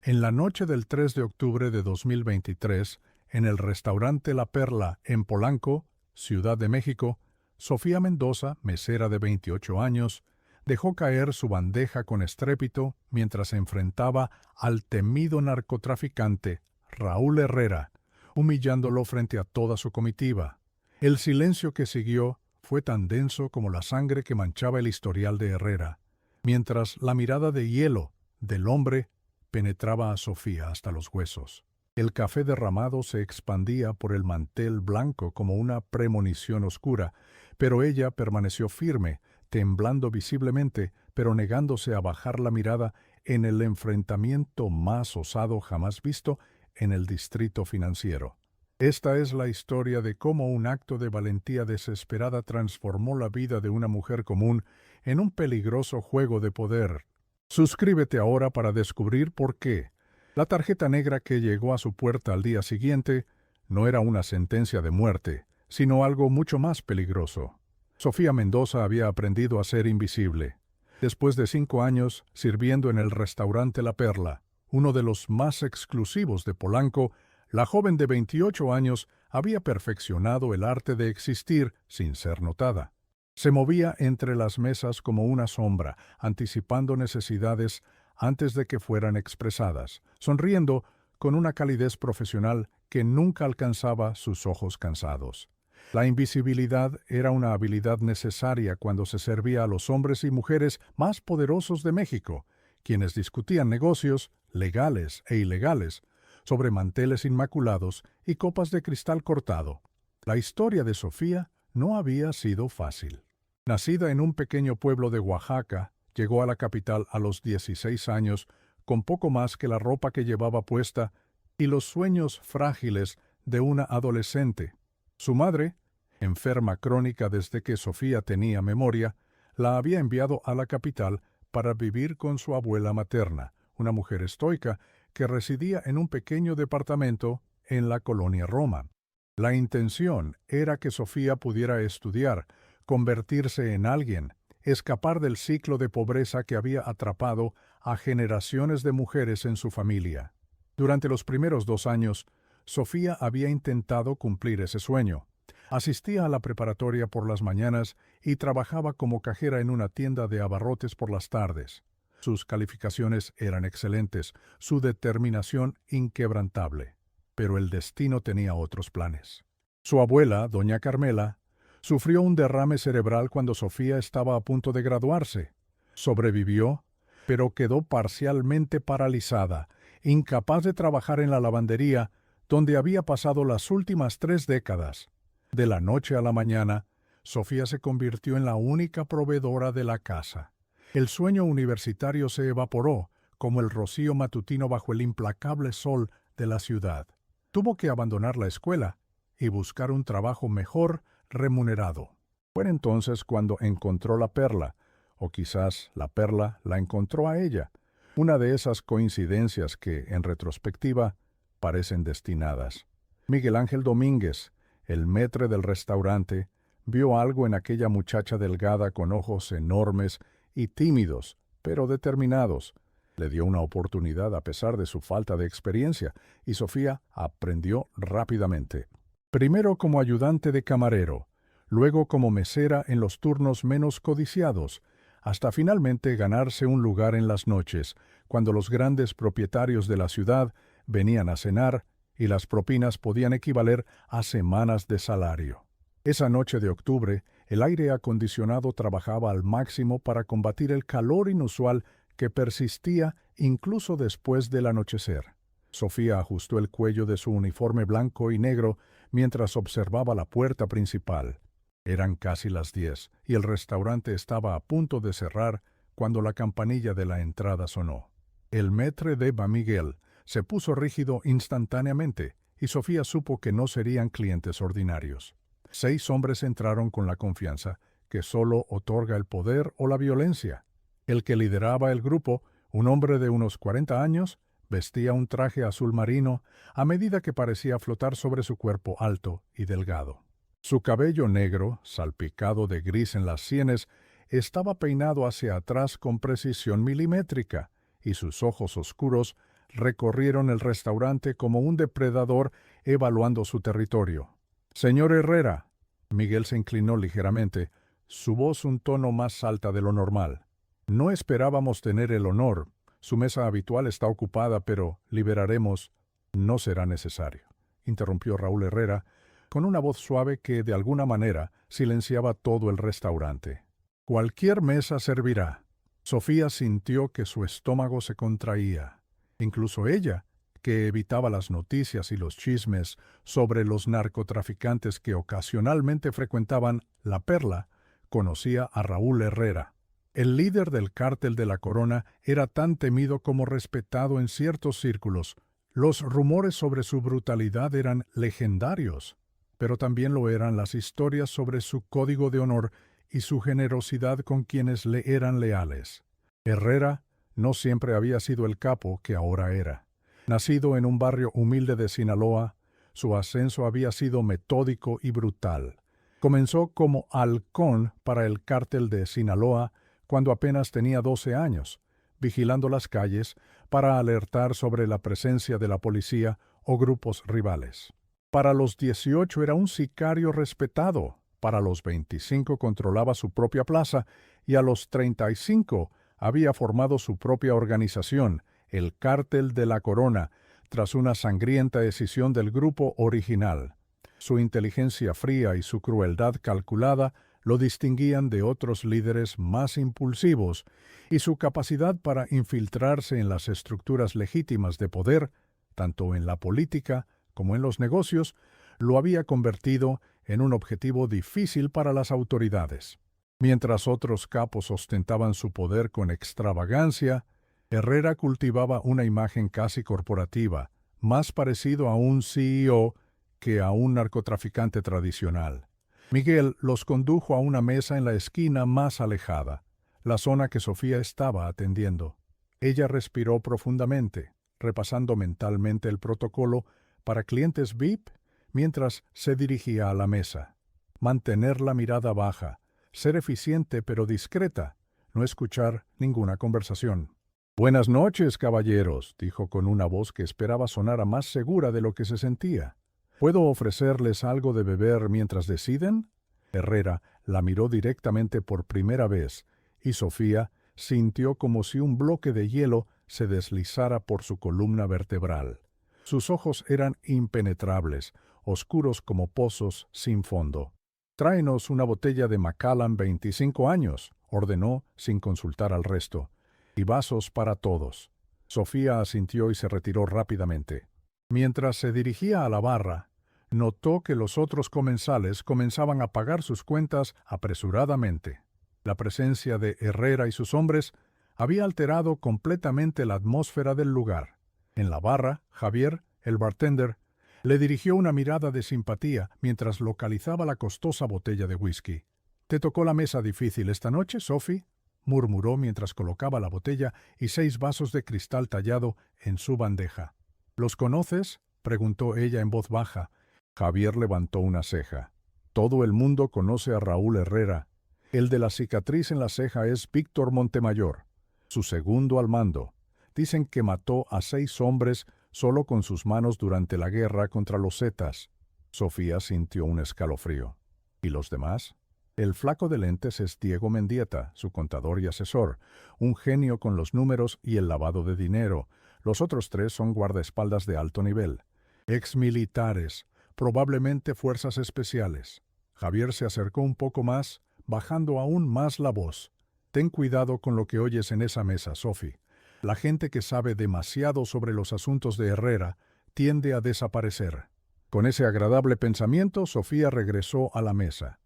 En la noche del 3 de octubre de 2023, en el restaurante La Perla en Polanco, Ciudad de México, Sofía Mendoza, mesera de 28 años, dejó caer su bandeja con estrépito mientras se enfrentaba al temido narcotraficante Raúl Herrera, humillándolo frente a toda su comitiva. El silencio que siguió fue tan denso como la sangre que manchaba el historial de Herrera, mientras la mirada de hielo del hombre penetraba a Sofía hasta los huesos. El café derramado se expandía por el mantel blanco como una premonición oscura, pero ella permaneció firme, temblando visiblemente, pero negándose a bajar la mirada en el enfrentamiento más osado jamás visto en el distrito financiero. Esta es la historia de cómo un acto de valentía desesperada transformó la vida de una mujer común en un peligroso juego de poder. Suscríbete ahora para descubrir por qué la tarjeta negra que llegó a su puerta al día siguiente no era una sentencia de muerte, sino algo mucho más peligroso. Sofía Mendoza había aprendido a ser invisible. Después de 5 años sirviendo en el restaurante La Perla, uno de los más exclusivos de Polanco, la joven de 28 años había perfeccionado el arte de existir sin ser notada. Se movía entre las mesas como una sombra, anticipando necesidades antes de que fueran expresadas, sonriendo con una calidez profesional que nunca alcanzaba sus ojos cansados. La invisibilidad era una habilidad necesaria cuando se servía a los hombres y mujeres más poderosos de México, quienes discutían negocios, legales e ilegales, sobre manteles inmaculados y copas de cristal cortado. La historia de Sofía no había sido fácil. Nacida en un pequeño pueblo de Oaxaca, llegó a la capital a los 16 años con poco más que la ropa que llevaba puesta y los sueños frágiles de una adolescente. Su madre, enferma crónica desde que Sofía tenía memoria, la había enviado a la capital para vivir con su abuela materna, una mujer estoica que residía en un pequeño departamento en la colonia Roma. La intención era que Sofía pudiera estudiar, convertirse en alguien, escapar del ciclo de pobreza que había atrapado a generaciones de mujeres en su familia. Durante los primeros 2 años, Sofía había intentado cumplir ese sueño. Asistía a la preparatoria por las mañanas y trabajaba como cajera en una tienda de abarrotes por las tardes. Sus calificaciones eran excelentes, su determinación inquebrantable. Pero el destino tenía otros planes. Su abuela, doña Carmela, sufrió un derrame cerebral cuando Sofía estaba a punto de graduarse. Sobrevivió, pero quedó parcialmente paralizada, incapaz de trabajar en la lavandería, donde había pasado las últimas 3 décadas. De la noche a la mañana, Sofía se convirtió en la única proveedora de la casa. El sueño universitario se evaporó, como el rocío matutino bajo el implacable sol de la ciudad. Tuvo que abandonar la escuela y buscar un trabajo mejor remunerado. Fue entonces cuando encontró la perla, o quizás la perla la encontró a ella, una de esas coincidencias que, en retrospectiva, parecen destinadas. Miguel Ángel Domínguez, el maître del restaurante, vio algo en aquella muchacha delgada con ojos enormes y tímidos, pero determinados. Le dio una oportunidad a pesar de su falta de experiencia, y Sofía aprendió rápidamente. Primero como ayudante de camarero, luego como mesera en los turnos menos codiciados, hasta finalmente ganarse un lugar en las noches, cuando los grandes propietarios de la ciudad venían a cenar y las propinas podían equivaler a semanas de salario. Esa noche de octubre, el aire acondicionado trabajaba al máximo para combatir el calor inusual que persistía incluso después del anochecer. Sofía ajustó el cuello de su uniforme blanco y negro mientras observaba la puerta principal. Eran casi las 10 y el restaurante estaba a punto de cerrar cuando la campanilla de la entrada sonó. El maître d' Miguel se puso rígido instantáneamente y Sofía supo que no serían clientes ordinarios. 6 hombres entraron con la confianza que solo otorga el poder o la violencia. El que lideraba el grupo, un hombre de unos 40 años, vestía un traje azul marino a medida que parecía flotar sobre su cuerpo alto y delgado. Su cabello negro, salpicado de gris en las sienes, estaba peinado hacia atrás con precisión milimétrica, y sus ojos oscuros recorrieron el restaurante como un depredador evaluando su territorio. «Señor Herrera», Miguel se inclinó ligeramente, su voz un tono más alta de lo normal. «No esperábamos tener el honor. Su mesa habitual está ocupada, pero liberaremos». «No será necesario», interrumpió Raúl Herrera, con una voz suave que, de alguna manera, silenciaba todo el restaurante. «Cualquier mesa servirá». Sofía sintió que su estómago se contraía. Incluso ella, que evitaba las noticias y los chismes sobre los narcotraficantes que ocasionalmente frecuentaban La Perla, conocía a Raúl Herrera. El líder del cártel de la Corona era tan temido como respetado en ciertos círculos. Los rumores sobre su brutalidad eran legendarios, pero también lo eran las historias sobre su código de honor y su generosidad con quienes le eran leales. Herrera no siempre había sido el capo que ahora era. Nacido en un barrio humilde de Sinaloa, su ascenso había sido metódico y brutal. Comenzó como halcón para el cártel de Sinaloa cuando apenas tenía 12 años, vigilando las calles para alertar sobre la presencia de la policía o grupos rivales. Para los 18 era un sicario respetado, para los 25 controlaba su propia plaza y a los 35 había formado su propia organización, el Cártel de la Corona, tras una sangrienta escisión del grupo original. Su inteligencia fría y su crueldad calculada lo distinguían de otros líderes más impulsivos, y su capacidad para infiltrarse en las estructuras legítimas de poder, tanto en la política como en los negocios, lo había convertido en un objetivo difícil para las autoridades. Mientras otros capos ostentaban su poder con extravagancia, Herrera cultivaba una imagen casi corporativa, más parecido a un CEO que a un narcotraficante tradicional. Miguel los condujo a una mesa en la esquina más alejada, la zona que Sofía estaba atendiendo. Ella respiró profundamente, repasando mentalmente el protocolo para clientes VIP mientras se dirigía a la mesa. Mantener la mirada baja, ser eficiente pero discreta, no escuchar ninguna conversación. «Buenas noches, caballeros», dijo con una voz que esperaba sonara más segura de lo que se sentía. «¿Puedo ofrecerles algo de beber mientras deciden?» Herrera la miró directamente por primera vez, y Sofía sintió como si un bloque de hielo se deslizara por su columna vertebral. Sus ojos eran impenetrables, oscuros como pozos sin fondo. «Tráenos una botella de Macallan 25 años», ordenó sin consultar al resto. «Y vasos para todos». Sofía asintió y se retiró rápidamente. Mientras se dirigía a la barra, notó que los otros comensales comenzaban a pagar sus cuentas apresuradamente. La presencia de Herrera y sus hombres había alterado completamente la atmósfera del lugar. En la barra, Javier, el bartender, le dirigió una mirada de simpatía mientras localizaba la costosa botella de whisky. «¿Te tocó la mesa difícil esta noche, Sophie?», murmuró mientras colocaba la botella y 6 vasos de cristal tallado en su bandeja. «¿Los conoces?», preguntó ella en voz baja. Javier levantó una ceja. «Todo el mundo conoce a Raúl Herrera. El de la cicatriz en la ceja es Víctor Montemayor, su segundo al mando. Dicen que mató a 6 hombres solo con sus manos durante la guerra contra los Zetas». Sofía sintió un escalofrío. «¿Y los demás?». «El flaco de lentes es Diego Mendieta, su contador y asesor, un genio con los números y el lavado de dinero. Los otros 3 son guardaespaldas de alto nivel. Exmilitares, probablemente fuerzas especiales». Javier se acercó un poco más, bajando aún más la voz. «Ten cuidado con lo que oyes en esa mesa, Sophie. La gente que sabe demasiado sobre los asuntos de Herrera tiende a desaparecer». Con ese agradable pensamiento, Sofía regresó a la mesa.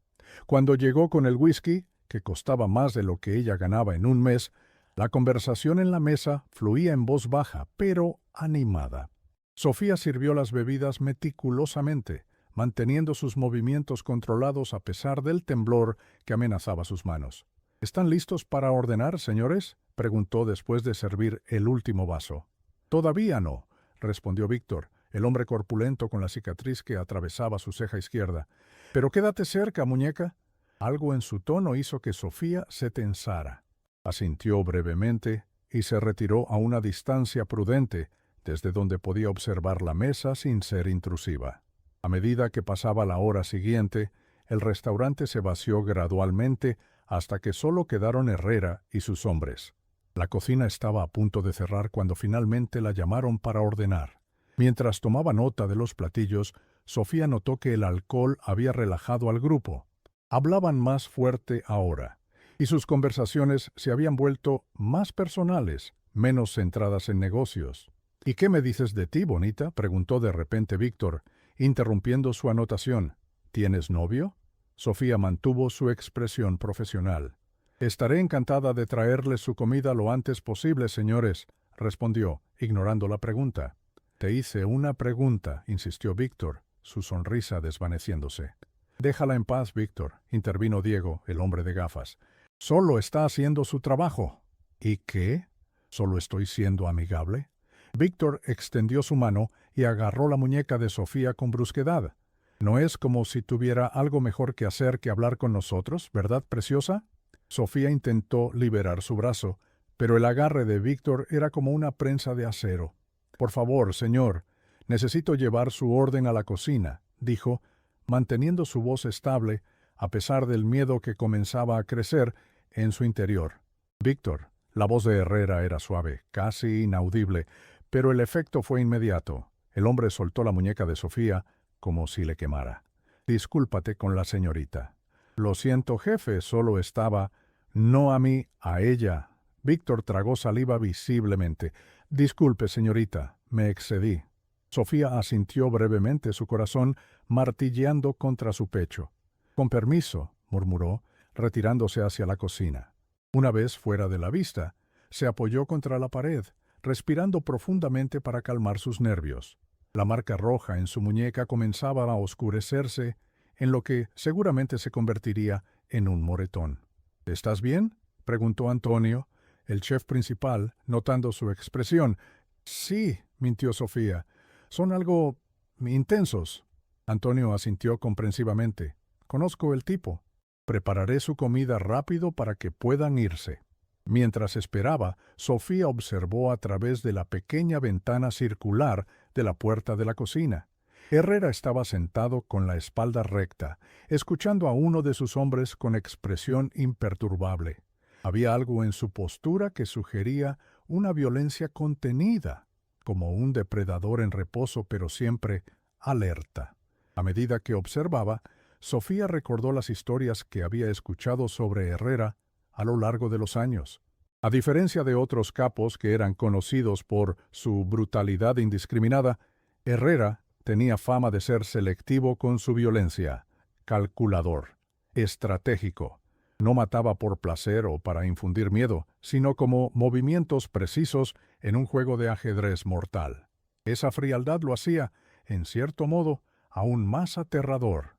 Cuando llegó con el whisky, que costaba más de lo que ella ganaba en un mes, la conversación en la mesa fluía en voz baja, pero animada. Sofía sirvió las bebidas meticulosamente, manteniendo sus movimientos controlados a pesar del temblor que amenazaba sus manos. «¿Están listos para ordenar, señores?», preguntó después de servir el último vaso. «Todavía no», respondió Víctor, el hombre corpulento con la cicatriz que atravesaba su ceja izquierda. «Pero quédate cerca, muñeca». Algo en su tono hizo que Sofía se tensara. Asintió brevemente y se retiró a una distancia prudente, desde donde podía observar la mesa sin ser intrusiva. A medida que pasaba la hora siguiente, el restaurante se vació gradualmente hasta que solo quedaron Herrera y sus hombres. La cocina estaba a punto de cerrar cuando finalmente la llamaron para ordenar. Mientras tomaba nota de los platillos, Sofía notó que el alcohol había relajado al grupo. Hablaban más fuerte ahora, y sus conversaciones se habían vuelto más personales, menos centradas en negocios. «¿Y qué me dices de ti, bonita?», preguntó de repente Víctor, interrumpiendo su anotación. «¿Tienes novio?». Sofía mantuvo su expresión profesional. «Estaré encantada de traerles su comida lo antes posible, señores», respondió, ignorando la pregunta. «Te hice una pregunta», insistió Víctor, su sonrisa desvaneciéndose. «Déjala en paz, Víctor», intervino Diego, el hombre de gafas. «Solo está haciendo su trabajo». «¿Y qué? ¿Solo estoy siendo amigable?». Víctor extendió su mano y agarró la muñeca de Sofía con brusquedad. «¿No es como si tuviera algo mejor que hacer que hablar con nosotros, verdad, preciosa?». Sofía intentó liberar su brazo, pero el agarre de Víctor era como una prensa de acero. «Por favor, señor, necesito llevar su orden a la cocina», dijo, manteniendo su voz estable, a pesar del miedo que comenzaba a crecer en su interior. «Víctor», la voz de Herrera era suave, casi inaudible, pero el efecto fue inmediato. El hombre soltó la muñeca de Sofía como si le quemara. «Discúlpate con la señorita». «Lo siento, jefe, solo estaba...». «No a mí, a ella». Víctor tragó saliva visiblemente. «Disculpe, señorita, me excedí». Sofía asintió brevemente, su corazón martilleando contra su pecho. «Con permiso», murmuró, retirándose hacia la cocina. Una vez fuera de la vista, se apoyó contra la pared, respirando profundamente para calmar sus nervios. La marca roja en su muñeca comenzaba a oscurecerse, en lo que seguramente se convertiría en un moretón. «¿Estás bien?», preguntó Antonio, el chef principal, notando su expresión. «Sí», mintió Sofía, «son algo intensos». Antonio asintió comprensivamente. «Conozco el tipo. Prepararé su comida rápido para que puedan irse». Mientras esperaba, Sofía observó a través de la pequeña ventana circular de la puerta de la cocina. Herrera estaba sentado con la espalda recta, escuchando a uno de sus hombres con expresión imperturbable. Había algo en su postura que sugería una violencia contenida, como un depredador en reposo pero siempre alerta. A medida que observaba, Sofía recordó las historias que había escuchado sobre Herrera a lo largo de los años. A diferencia de otros capos que eran conocidos por su brutalidad indiscriminada, Herrera tenía fama de ser selectivo con su violencia, calculador, estratégico. No mataba por placer o para infundir miedo, sino como movimientos precisos en un juego de ajedrez mortal. Esa frialdad lo hacía, en cierto modo, aún más aterrador.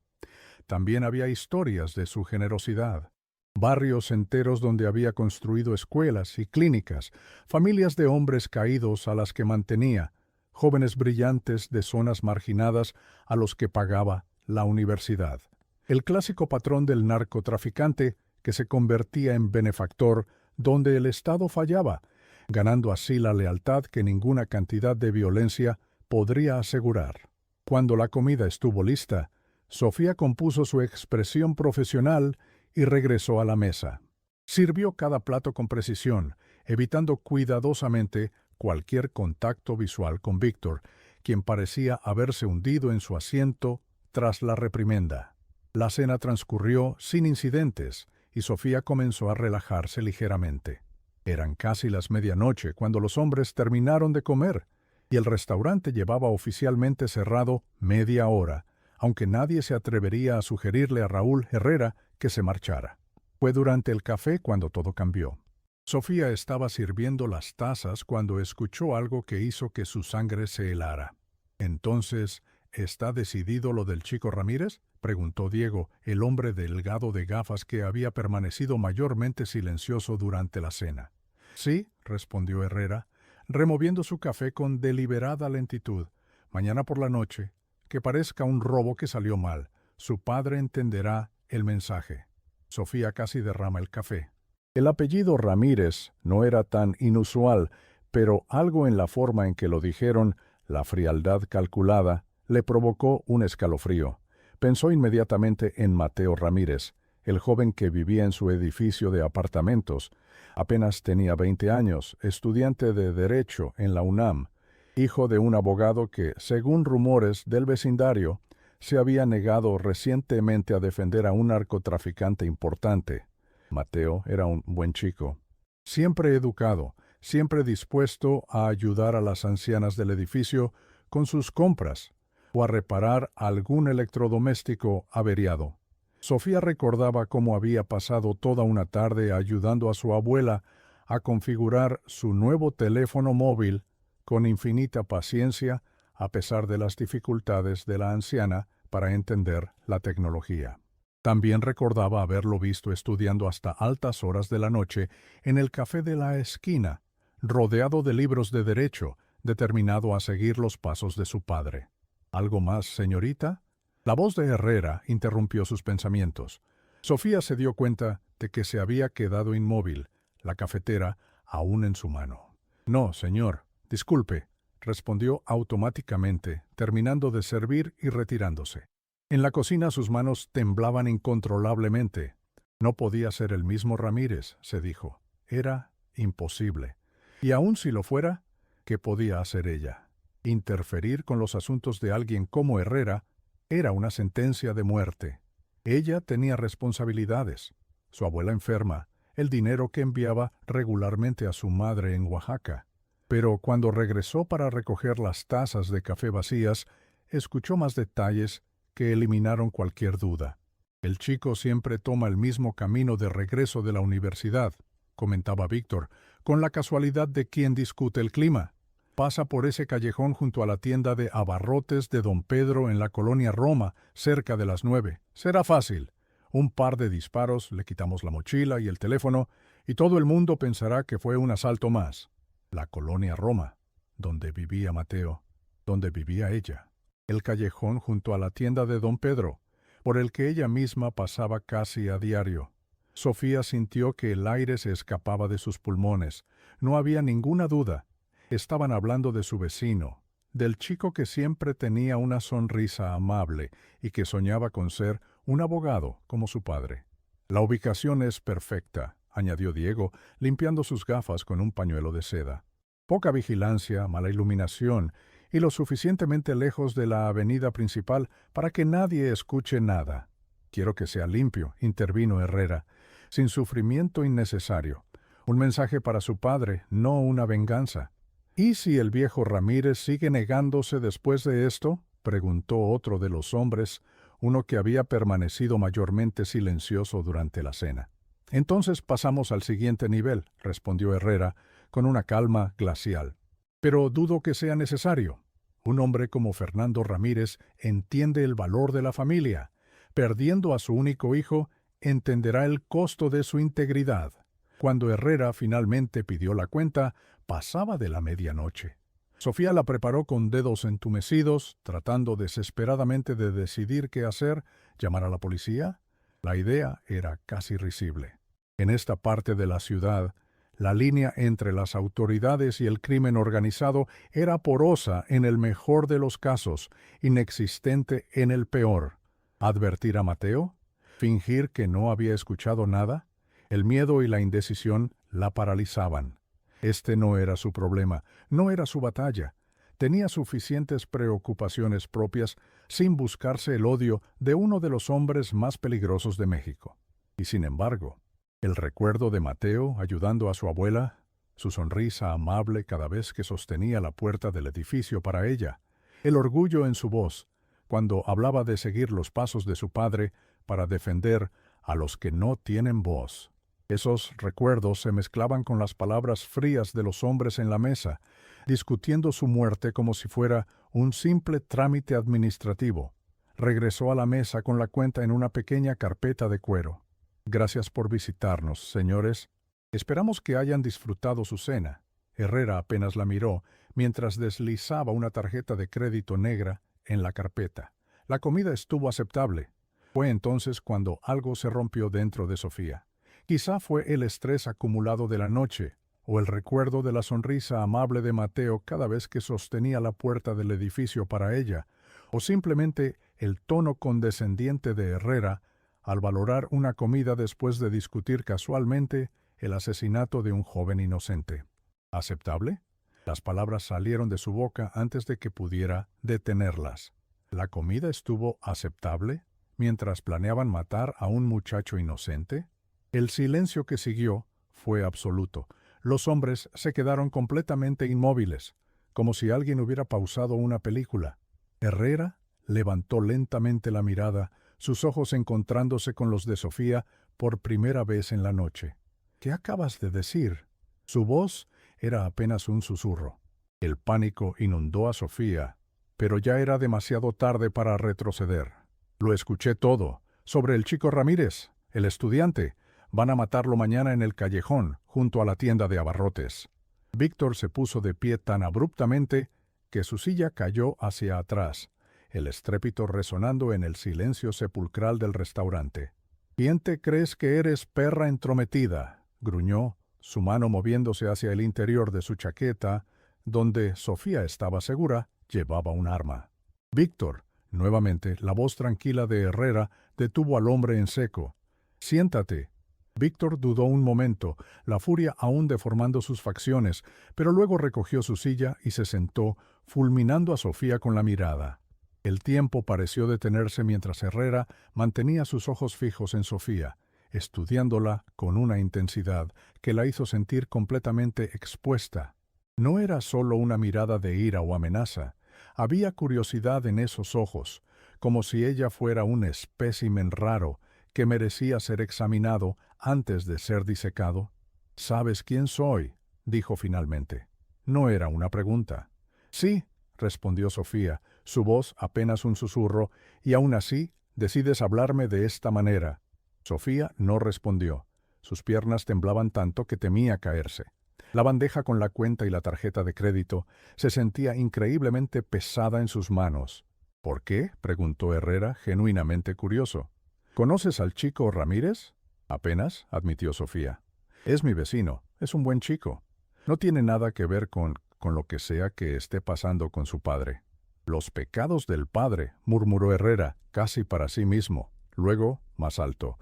También había historias de su generosidad. Barrios enteros donde había construido escuelas y clínicas, familias de hombres caídos a las que mantenía, jóvenes brillantes de zonas marginadas a los que pagaba la universidad. El clásico patrón del narcotraficante que se convertía en benefactor donde el Estado fallaba, ganando así la lealtad que ninguna cantidad de violencia podría asegurar. Cuando la comida estuvo lista, Sofía compuso su expresión profesional y regresó a la mesa. Sirvió cada plato con precisión, evitando cuidadosamente cualquier contacto visual con Víctor, quien parecía haberse hundido en su asiento tras la reprimenda. La cena transcurrió sin incidentes y Sofía comenzó a relajarse ligeramente. Eran casi las medianoche cuando los hombres terminaron de comer y el restaurante llevaba oficialmente cerrado media hora, aunque nadie se atrevería a sugerirle a Raúl Herrera que se marchara. Fue durante el café cuando todo cambió. Sofía estaba sirviendo las tazas cuando escuchó algo que hizo que su sangre se helara. «Entonces, ¿está decidido lo del chico Ramírez?», preguntó Diego, el hombre delgado de gafas que había permanecido mayormente silencioso durante la cena. «Sí», respondió Herrera, removiendo su café con deliberada lentitud. «Mañana por la noche, que parezca un robo que salió mal, su padre entenderá el mensaje». Sofía casi derrama el café. El apellido Ramírez no era tan inusual, pero algo en la forma en que lo dijeron, la frialdad calculada, le provocó un escalofrío. Pensó inmediatamente en Mateo Ramírez, el joven que vivía en su edificio de apartamentos. Apenas tenía 20 años, estudiante de Derecho en la UNAM, hijo de un abogado que, según rumores del vecindario, se había negado recientemente a defender a un narcotraficante importante. Mateo era un buen chico, siempre educado, siempre dispuesto a ayudar a las ancianas del edificio con sus compras o a reparar algún electrodoméstico averiado. Sofía recordaba cómo había pasado toda una tarde ayudando a su abuela a configurar su nuevo teléfono móvil con infinita paciencia, a pesar de las dificultades de la anciana para entender la tecnología. También recordaba haberlo visto estudiando hasta altas horas de la noche en el café de la esquina, rodeado de libros de derecho, determinado a seguir los pasos de su padre. ¿Algo más, señorita? La voz de Herrera interrumpió sus pensamientos. Sofía se dio cuenta de que se había quedado inmóvil, la cafetera aún en su mano. No, señor, disculpe, respondió automáticamente, terminando de servir y retirándose. En la cocina sus manos temblaban incontrolablemente. No podía ser el mismo Ramírez, se dijo. Era imposible. Y aun si lo fuera, ¿qué podía hacer ella? Interferir con los asuntos de alguien como Herrera era una sentencia de muerte. Ella tenía responsabilidades. Su abuela enferma, el dinero que enviaba regularmente a su madre en Oaxaca. Pero cuando regresó para recoger las tazas de café vacías, escuchó más detalles que eliminaron cualquier duda. El chico siempre toma el mismo camino de regreso de la universidad, comentaba Víctor, con la casualidad de quien discute el clima. Pasa por ese callejón junto a la tienda de abarrotes de Don Pedro en la colonia Roma, cerca de las 9. Será fácil. Un par de disparos, le quitamos la mochila y el teléfono, y todo el mundo pensará que fue un asalto más. La colonia Roma, donde vivía Mateo, donde vivía ella. El callejón junto a la tienda de Don Pedro, por el que ella misma pasaba casi a diario. Sofía sintió que el aire se escapaba de sus pulmones. No había ninguna duda. Estaban hablando de su vecino, del chico que siempre tenía una sonrisa amable y que soñaba con ser un abogado como su padre. La ubicación es perfecta, añadió Diego, limpiando sus gafas con un pañuelo de seda. Poca vigilancia, mala iluminación y lo suficientemente lejos de la avenida principal para que nadie escuche nada. Quiero que sea limpio, intervino Herrera, sin sufrimiento innecesario. Un mensaje para su padre, no una venganza. ¿Y si el viejo Ramírez sigue negándose después de esto? Preguntó otro de los hombres, uno que había permanecido mayormente silencioso durante la cena. Entonces pasamos al siguiente nivel, respondió Herrera, con una calma glacial. Pero dudo que sea necesario. Un hombre como Fernando Ramírez entiende el valor de la familia. Perdiendo a su único hijo, entenderá el costo de su integridad. Cuando Herrera finalmente pidió la cuenta, pasaba de la medianoche. Sofía la preparó con dedos entumecidos, tratando desesperadamente de decidir qué hacer, llamar a la policía. La idea era casi risible. En esta parte de la ciudad, la línea entre las autoridades y el crimen organizado era porosa en el mejor de los casos, inexistente en el peor. ¿Advertir a Mateo? ¿Fingir que no había escuchado nada? El miedo y la indecisión la paralizaban. Este no era su problema, no era su batalla. Tenía suficientes preocupaciones propias sin buscarse el odio de uno de los hombres más peligrosos de México. Y sin embargo, el recuerdo de Mateo ayudando a su abuela, su sonrisa amable cada vez que sostenía la puerta del edificio para ella, el orgullo en su voz, cuando hablaba de seguir los pasos de su padre para defender a los que no tienen voz. Esos recuerdos se mezclaban con las palabras frías de los hombres en la mesa, discutiendo su muerte como si fuera un simple trámite administrativo. Regresó a la mesa con la cuenta en una pequeña carpeta de cuero. Gracias por visitarnos, señores. Esperamos que hayan disfrutado su cena. Herrera apenas la miró mientras deslizaba una tarjeta de crédito negra en la carpeta. La comida estuvo aceptable. Fue entonces cuando algo se rompió dentro de Sofía. Quizá fue el estrés acumulado de la noche, o el recuerdo de la sonrisa amable de Mateo cada vez que sostenía la puerta del edificio para ella, o simplemente el tono condescendiente de Herrera al valorar una comida después de discutir casualmente el asesinato de un joven inocente. ¿Aceptable? Las palabras salieron de su boca antes de que pudiera detenerlas. ¿La comida estuvo aceptable mientras planeaban matar a un muchacho inocente? El silencio que siguió fue absoluto. Los hombres se quedaron completamente inmóviles, como si alguien hubiera pausado una película. Herrera levantó lentamente la mirada, sus ojos encontrándose con los de Sofía por primera vez en la noche. ¿Qué acabas de decir? Su voz era apenas un susurro. El pánico inundó a Sofía, pero ya era demasiado tarde para retroceder. Lo escuché todo, sobre el chico Ramírez, el estudiante. Van a matarlo mañana en el callejón, junto a la tienda de abarrotes. Víctor se puso de pie tan abruptamente que su silla cayó hacia atrás, el estrépito resonando en el silencio sepulcral del restaurante. ¿Quién te crees que eres, perra entrometida?, gruñó, su mano moviéndose hacia el interior de su chaqueta, donde, Sofía estaba segura, llevaba un arma. Víctor, nuevamente, la voz tranquila de Herrera detuvo al hombre en seco. «Siéntate». Víctor dudó un momento, la furia aún deformando sus facciones, pero luego recogió su silla y se sentó, fulminando a Sofía con la mirada. El tiempo pareció detenerse mientras Herrera mantenía sus ojos fijos en Sofía, estudiándola con una intensidad que la hizo sentir completamente expuesta. No era solo una mirada de ira o amenaza, había curiosidad en esos ojos, como si ella fuera un espécimen raro que merecía ser examinado antes de ser disecado. «¿Sabes quién soy?», dijo finalmente. No era una pregunta. «Sí», respondió Sofía, su voz apenas un susurro, «y aún así decides hablarme de esta manera». Sofía no respondió. Sus piernas temblaban tanto que temía caerse. La bandeja con la cuenta y la tarjeta de crédito se sentía increíblemente pesada en sus manos. «¿Por qué?», preguntó Herrera, genuinamente curioso. «¿Conoces al chico Ramírez?» «Apenas», admitió Sofía. «Es mi vecino, es un buen chico. No tiene nada que ver con lo que sea que esté pasando con su padre». «Los pecados del padre», murmuró Herrera, casi para sí mismo. Luego, más alto.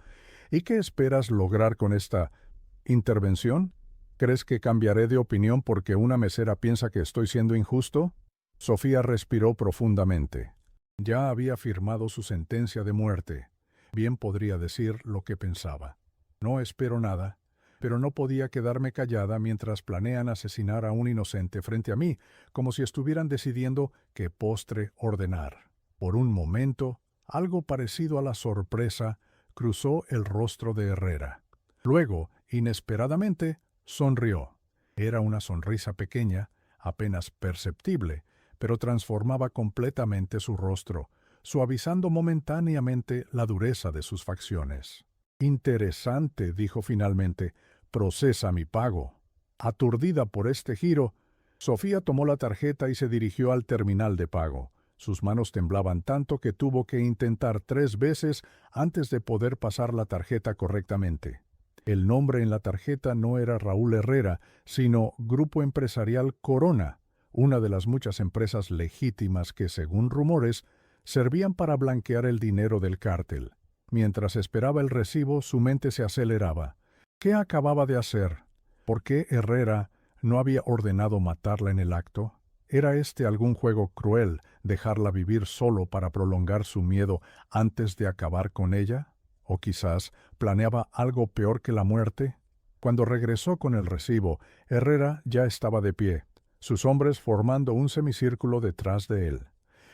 «¿Y qué esperas lograr con esta intervención? ¿Crees que cambiaré de opinión porque una mesera piensa que estoy siendo injusto?» Sofía respiró profundamente. Ya había firmado su sentencia de muerte. Bien podría decir lo que pensaba. «No espero nada, pero no podía quedarme callada mientras planean asesinar a un inocente frente a mí, como si estuvieran decidiendo qué postre ordenar». Por un momento, algo parecido a la sorpresa cruzó el rostro de Herrera. Luego, inesperadamente, sonrió. Era una sonrisa pequeña, apenas perceptible, pero transformaba completamente su rostro, suavizando momentáneamente la dureza de sus facciones. «Interesante», dijo finalmente, «procesa mi pago». Aturdida por este giro, Sofía tomó la tarjeta y se dirigió al terminal de pago. Sus manos temblaban tanto que tuvo que intentar 3 veces antes de poder pasar la tarjeta correctamente. El nombre en la tarjeta no era Raúl Herrera, sino Grupo Empresarial Corona, una de las muchas empresas legítimas que, según rumores, servían para blanquear el dinero del cártel. Mientras esperaba el recibo, su mente se aceleraba. ¿Qué acababa de hacer? ¿Por qué Herrera no había ordenado matarla en el acto? ¿Era este algún juego cruel, dejarla vivir solo para prolongar su miedo antes de acabar con ella? ¿O quizás planeaba algo peor que la muerte? Cuando regresó con el recibo, Herrera ya estaba de pie, sus hombres formando un semicírculo detrás de él.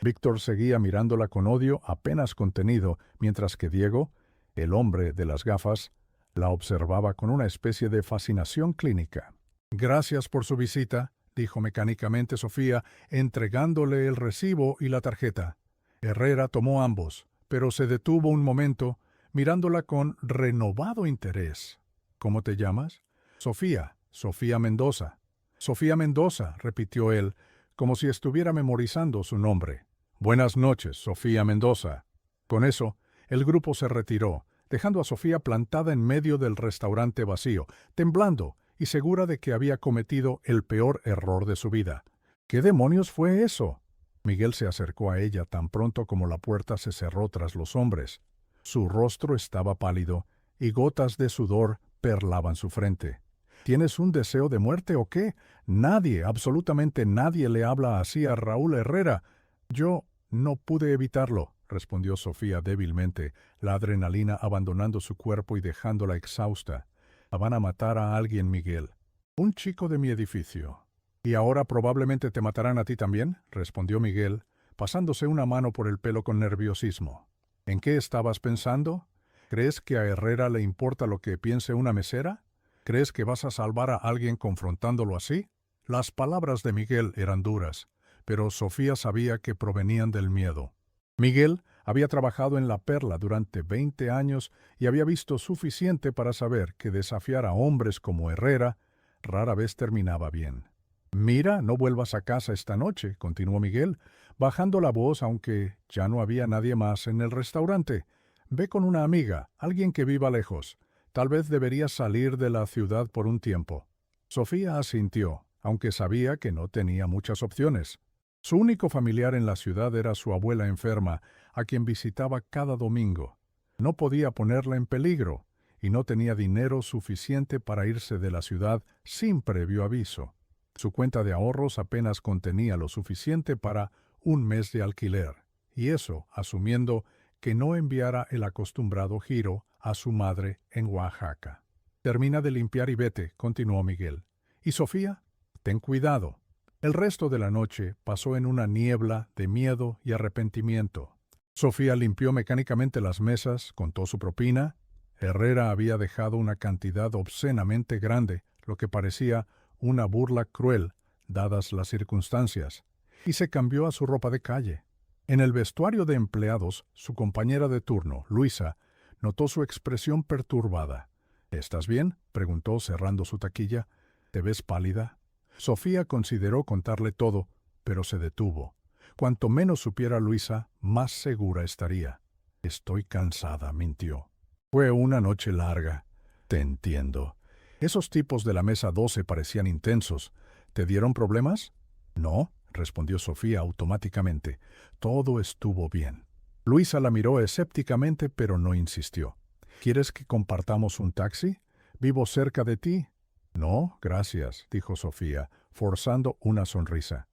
Víctor seguía mirándola con odio apenas contenido, mientras que Diego, el hombre de las gafas, la observaba con una especie de fascinación clínica. «Gracias por su visita», dijo mecánicamente Sofía, entregándole el recibo y la tarjeta. Herrera tomó ambos, pero se detuvo un momento, mirándola con renovado interés. «¿Cómo te llamas?» «Sofía, Sofía Mendoza». «Sofía Mendoza», repitió él, como si estuviera memorizando su nombre. «Buenas noches, Sofía Mendoza». Con eso, el grupo se retiró, dejando a Sofía plantada en medio del restaurante vacío, temblando y segura de que había cometido el peor error de su vida. ¿Qué demonios fue eso? Miguel se acercó a ella tan pronto como la puerta se cerró tras los hombres. Su rostro estaba pálido y gotas de sudor perlaban su frente. ¿Tienes un deseo de muerte o qué? Nadie, absolutamente nadie le habla así a Raúl Herrera. Yo no pude evitarlo, respondió Sofía débilmente, la adrenalina abandonando su cuerpo y dejándola exhausta. Van a matar a alguien, Miguel. Un chico de mi edificio. ¿Y ahora probablemente te matarán a ti también?, respondió Miguel, pasándose una mano por el pelo con nerviosismo. ¿En qué estabas pensando? ¿Crees que a Herrera le importa lo que piense una mesera? ¿Crees que vas a salvar a alguien confrontándolo así? Las palabras de Miguel eran duras, pero Sofía sabía que provenían del miedo. Miguel había trabajado en La Perla durante 20 años y había visto suficiente para saber que desafiar a hombres como Herrera rara vez terminaba bien. «Mira, no vuelvas a casa esta noche», continuó Miguel, bajando la voz aunque ya no había nadie más en el restaurante. «Ve con una amiga, alguien que viva lejos. Tal vez deberías salir de la ciudad por un tiempo». Sofía asintió, aunque sabía que no tenía muchas opciones. Su único familiar en la ciudad era su abuela enferma, a quien visitaba cada domingo. No podía ponerla en peligro, y no tenía dinero suficiente para irse de la ciudad sin previo aviso. Su cuenta de ahorros apenas contenía lo suficiente para un mes de alquiler, y eso asumiendo que no enviara el acostumbrado giro a su madre en Oaxaca. «Termina de limpiar y vete», continuó Miguel. «Y Sofía, ten cuidado». El resto de la noche pasó en una niebla de miedo y arrepentimiento. Sofía limpió mecánicamente las mesas, contó su propina. Herrera había dejado una cantidad obscenamente grande, lo que parecía una burla cruel, dadas las circunstancias, y se cambió a su ropa de calle. En el vestuario de empleados, su compañera de turno, Luisa, notó su expresión perturbada. «¿Estás bien?», preguntó cerrando su taquilla. «¿Te ves pálida?». Sofía consideró contarle todo, pero se detuvo. Cuanto menos supiera Luisa, más segura estaría. «Estoy cansada», mintió. «Fue una noche larga». «Te entiendo. Esos tipos de la mesa 12 parecían intensos. ¿Te dieron problemas?». «No», respondió Sofía automáticamente. «Todo estuvo bien». Luisa la miró escépticamente, pero no insistió. «¿Quieres que compartamos un taxi? Vivo cerca de ti». «No, gracias», dijo Sofía, forzando una sonrisa.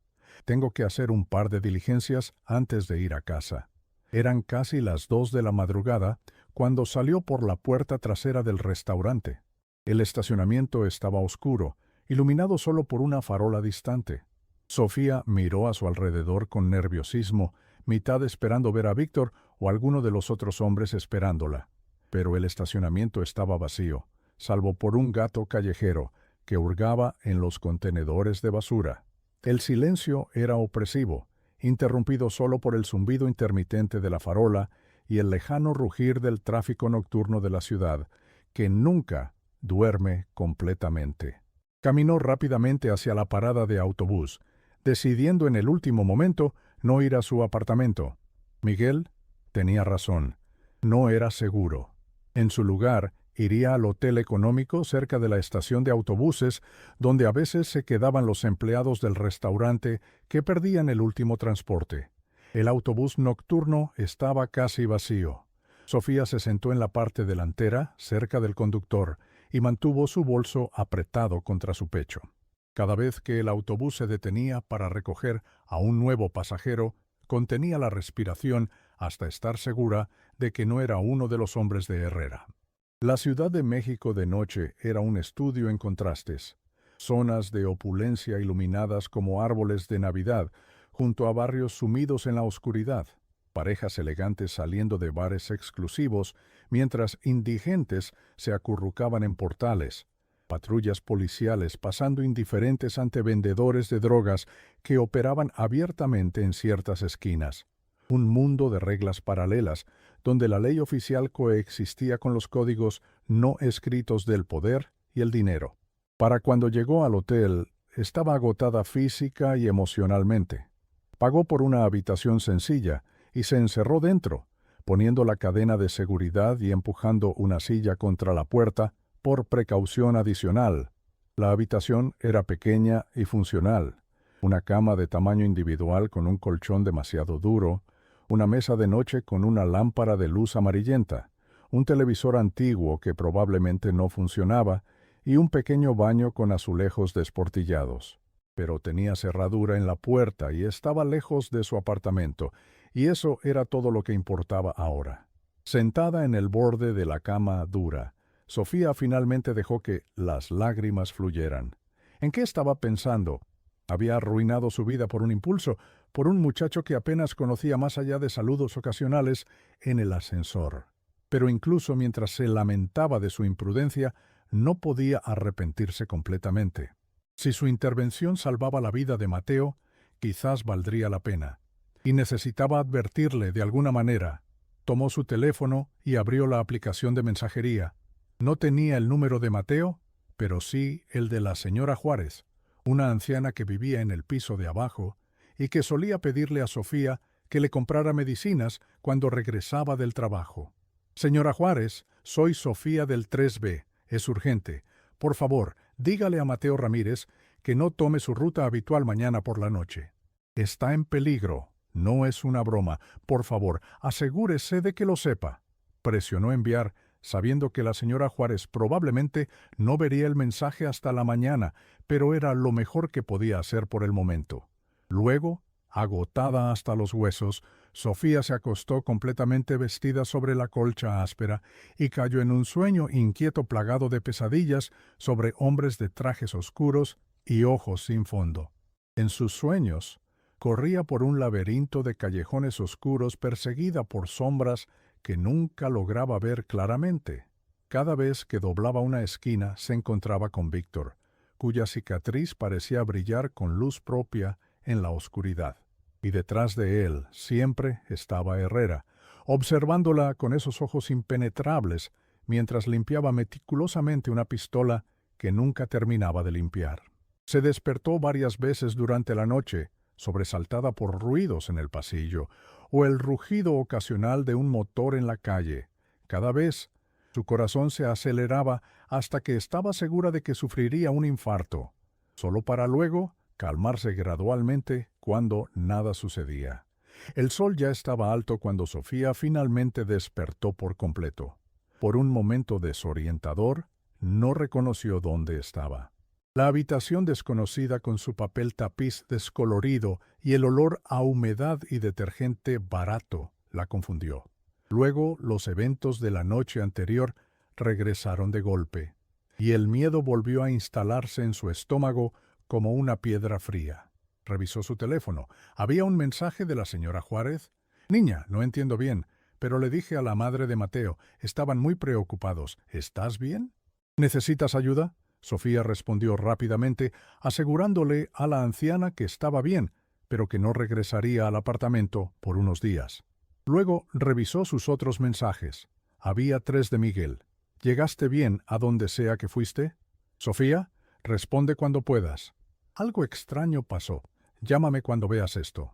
«Tengo que hacer un par de diligencias antes de ir a casa». Eran casi las 2 de la madrugada cuando salió por la puerta trasera del restaurante. El estacionamiento estaba oscuro, iluminado solo por una farola distante. Sofía miró a su alrededor con nerviosismo, mitad esperando ver a Víctor o alguno de los otros hombres esperándola. Pero el estacionamiento estaba vacío, salvo por un gato callejero que hurgaba en los contenedores de basura. El silencio era opresivo, interrumpido solo por el zumbido intermitente de la farola y el lejano rugir del tráfico nocturno de la ciudad, que nunca duerme completamente. Caminó rápidamente hacia la parada de autobús, decidiendo en el último momento no ir a su apartamento. Miguel tenía razón, no era seguro. En su lugar, iría al hotel económico cerca de la estación de autobuses, donde a veces se quedaban los empleados del restaurante que perdían el último transporte. El autobús nocturno estaba casi vacío. Sofía se sentó en la parte delantera, cerca del conductor, y mantuvo su bolso apretado contra su pecho. Cada vez que el autobús se detenía para recoger a un nuevo pasajero, contenía la respiración hasta estar segura de que no era uno de los hombres de Herrera. La Ciudad de México de noche era un estudio en contrastes. Zonas de opulencia iluminadas como árboles de Navidad, junto a barrios sumidos en la oscuridad. Parejas elegantes saliendo de bares exclusivos, mientras indigentes se acurrucaban en portales. Patrullas policiales pasando indiferentes ante vendedores de drogas que operaban abiertamente en ciertas esquinas. Un mundo de reglas paralelas, donde la ley oficial coexistía con los códigos no escritos del poder y el dinero. Para cuando llegó al hotel, estaba agotada física y emocionalmente. Pagó por una habitación sencilla y se encerró dentro, poniendo la cadena de seguridad y empujando una silla contra la puerta por precaución adicional. La habitación era pequeña y funcional. Una cama de tamaño individual con un colchón demasiado duro, una mesa de noche con una lámpara de luz amarillenta, un televisor antiguo que probablemente no funcionaba y un pequeño baño con azulejos desportillados. Pero tenía cerradura en la puerta y estaba lejos de su apartamento, y eso era todo lo que importaba ahora. Sentada en el borde de la cama dura, Sofía finalmente dejó que las lágrimas fluyeran. ¿En qué estaba pensando? Había arruinado su vida por un impulso, por un muchacho que apenas conocía más allá de saludos ocasionales en el ascensor. Pero incluso mientras se lamentaba de su imprudencia, no podía arrepentirse completamente. Si su intervención salvaba la vida de Mateo, quizás valdría la pena. Y necesitaba advertirle de alguna manera. Tomó su teléfono y abrió la aplicación de mensajería. No tenía el número de Mateo, pero sí el de la señora Juárez, una anciana que vivía en el piso de abajo y que solía pedirle a Sofía que le comprara medicinas cuando regresaba del trabajo. Señora Juárez, soy Sofía del 3B. Es urgente. Por favor, dígale a Mateo Ramírez que no tome su ruta habitual mañana por la noche. Está en peligro. No es una broma. Por favor, asegúrese de que lo sepa. Presionó enviar, sabiendo que la señora Juárez probablemente no vería el mensaje hasta la mañana, pero era lo mejor que podía hacer por el momento. Luego, agotada hasta los huesos, Sofía se acostó completamente vestida sobre la colcha áspera y cayó en un sueño inquieto plagado de pesadillas sobre hombres de trajes oscuros y ojos sin fondo. En sus sueños, corría por un laberinto de callejones oscuros perseguida por sombras que nunca lograba ver claramente. Cada vez que doblaba una esquina se encontraba con Víctor, cuya cicatriz parecía brillar con luz propia en la oscuridad. Y detrás de él siempre estaba Herrera, observándola con esos ojos impenetrables mientras limpiaba meticulosamente una pistola que nunca terminaba de limpiar. Se despertó varias veces durante la noche, sobresaltada por ruidos en el pasillo o el rugido ocasional de un motor en la calle. Cada vez su corazón se aceleraba hasta que estaba segura de que sufriría un infarto, solo para luego calmarse gradualmente cuando nada sucedía. El sol ya estaba alto cuando Sofía finalmente despertó por completo. Por un momento desorientador, no reconoció dónde estaba. La habitación desconocida con su papel tapiz descolorido y el olor a humedad y detergente barato la confundió. Luego los eventos de la noche anterior regresaron de golpe, y el miedo volvió a instalarse en su estómago como una piedra fría. Revisó su teléfono. Había un mensaje de la señora Juárez. «Niña, no entiendo bien, pero le dije a la madre de Mateo. Estaban muy preocupados. ¿Estás bien? ¿Necesitas ayuda?» Sofía respondió rápidamente, asegurándole a la anciana que estaba bien, pero que no regresaría al apartamento por unos días. Luego revisó sus otros mensajes. Había 3 de Miguel. «¿Llegaste bien a donde sea que fuiste? Sofía, responde cuando puedas. Algo extraño pasó. Llámame cuando veas esto».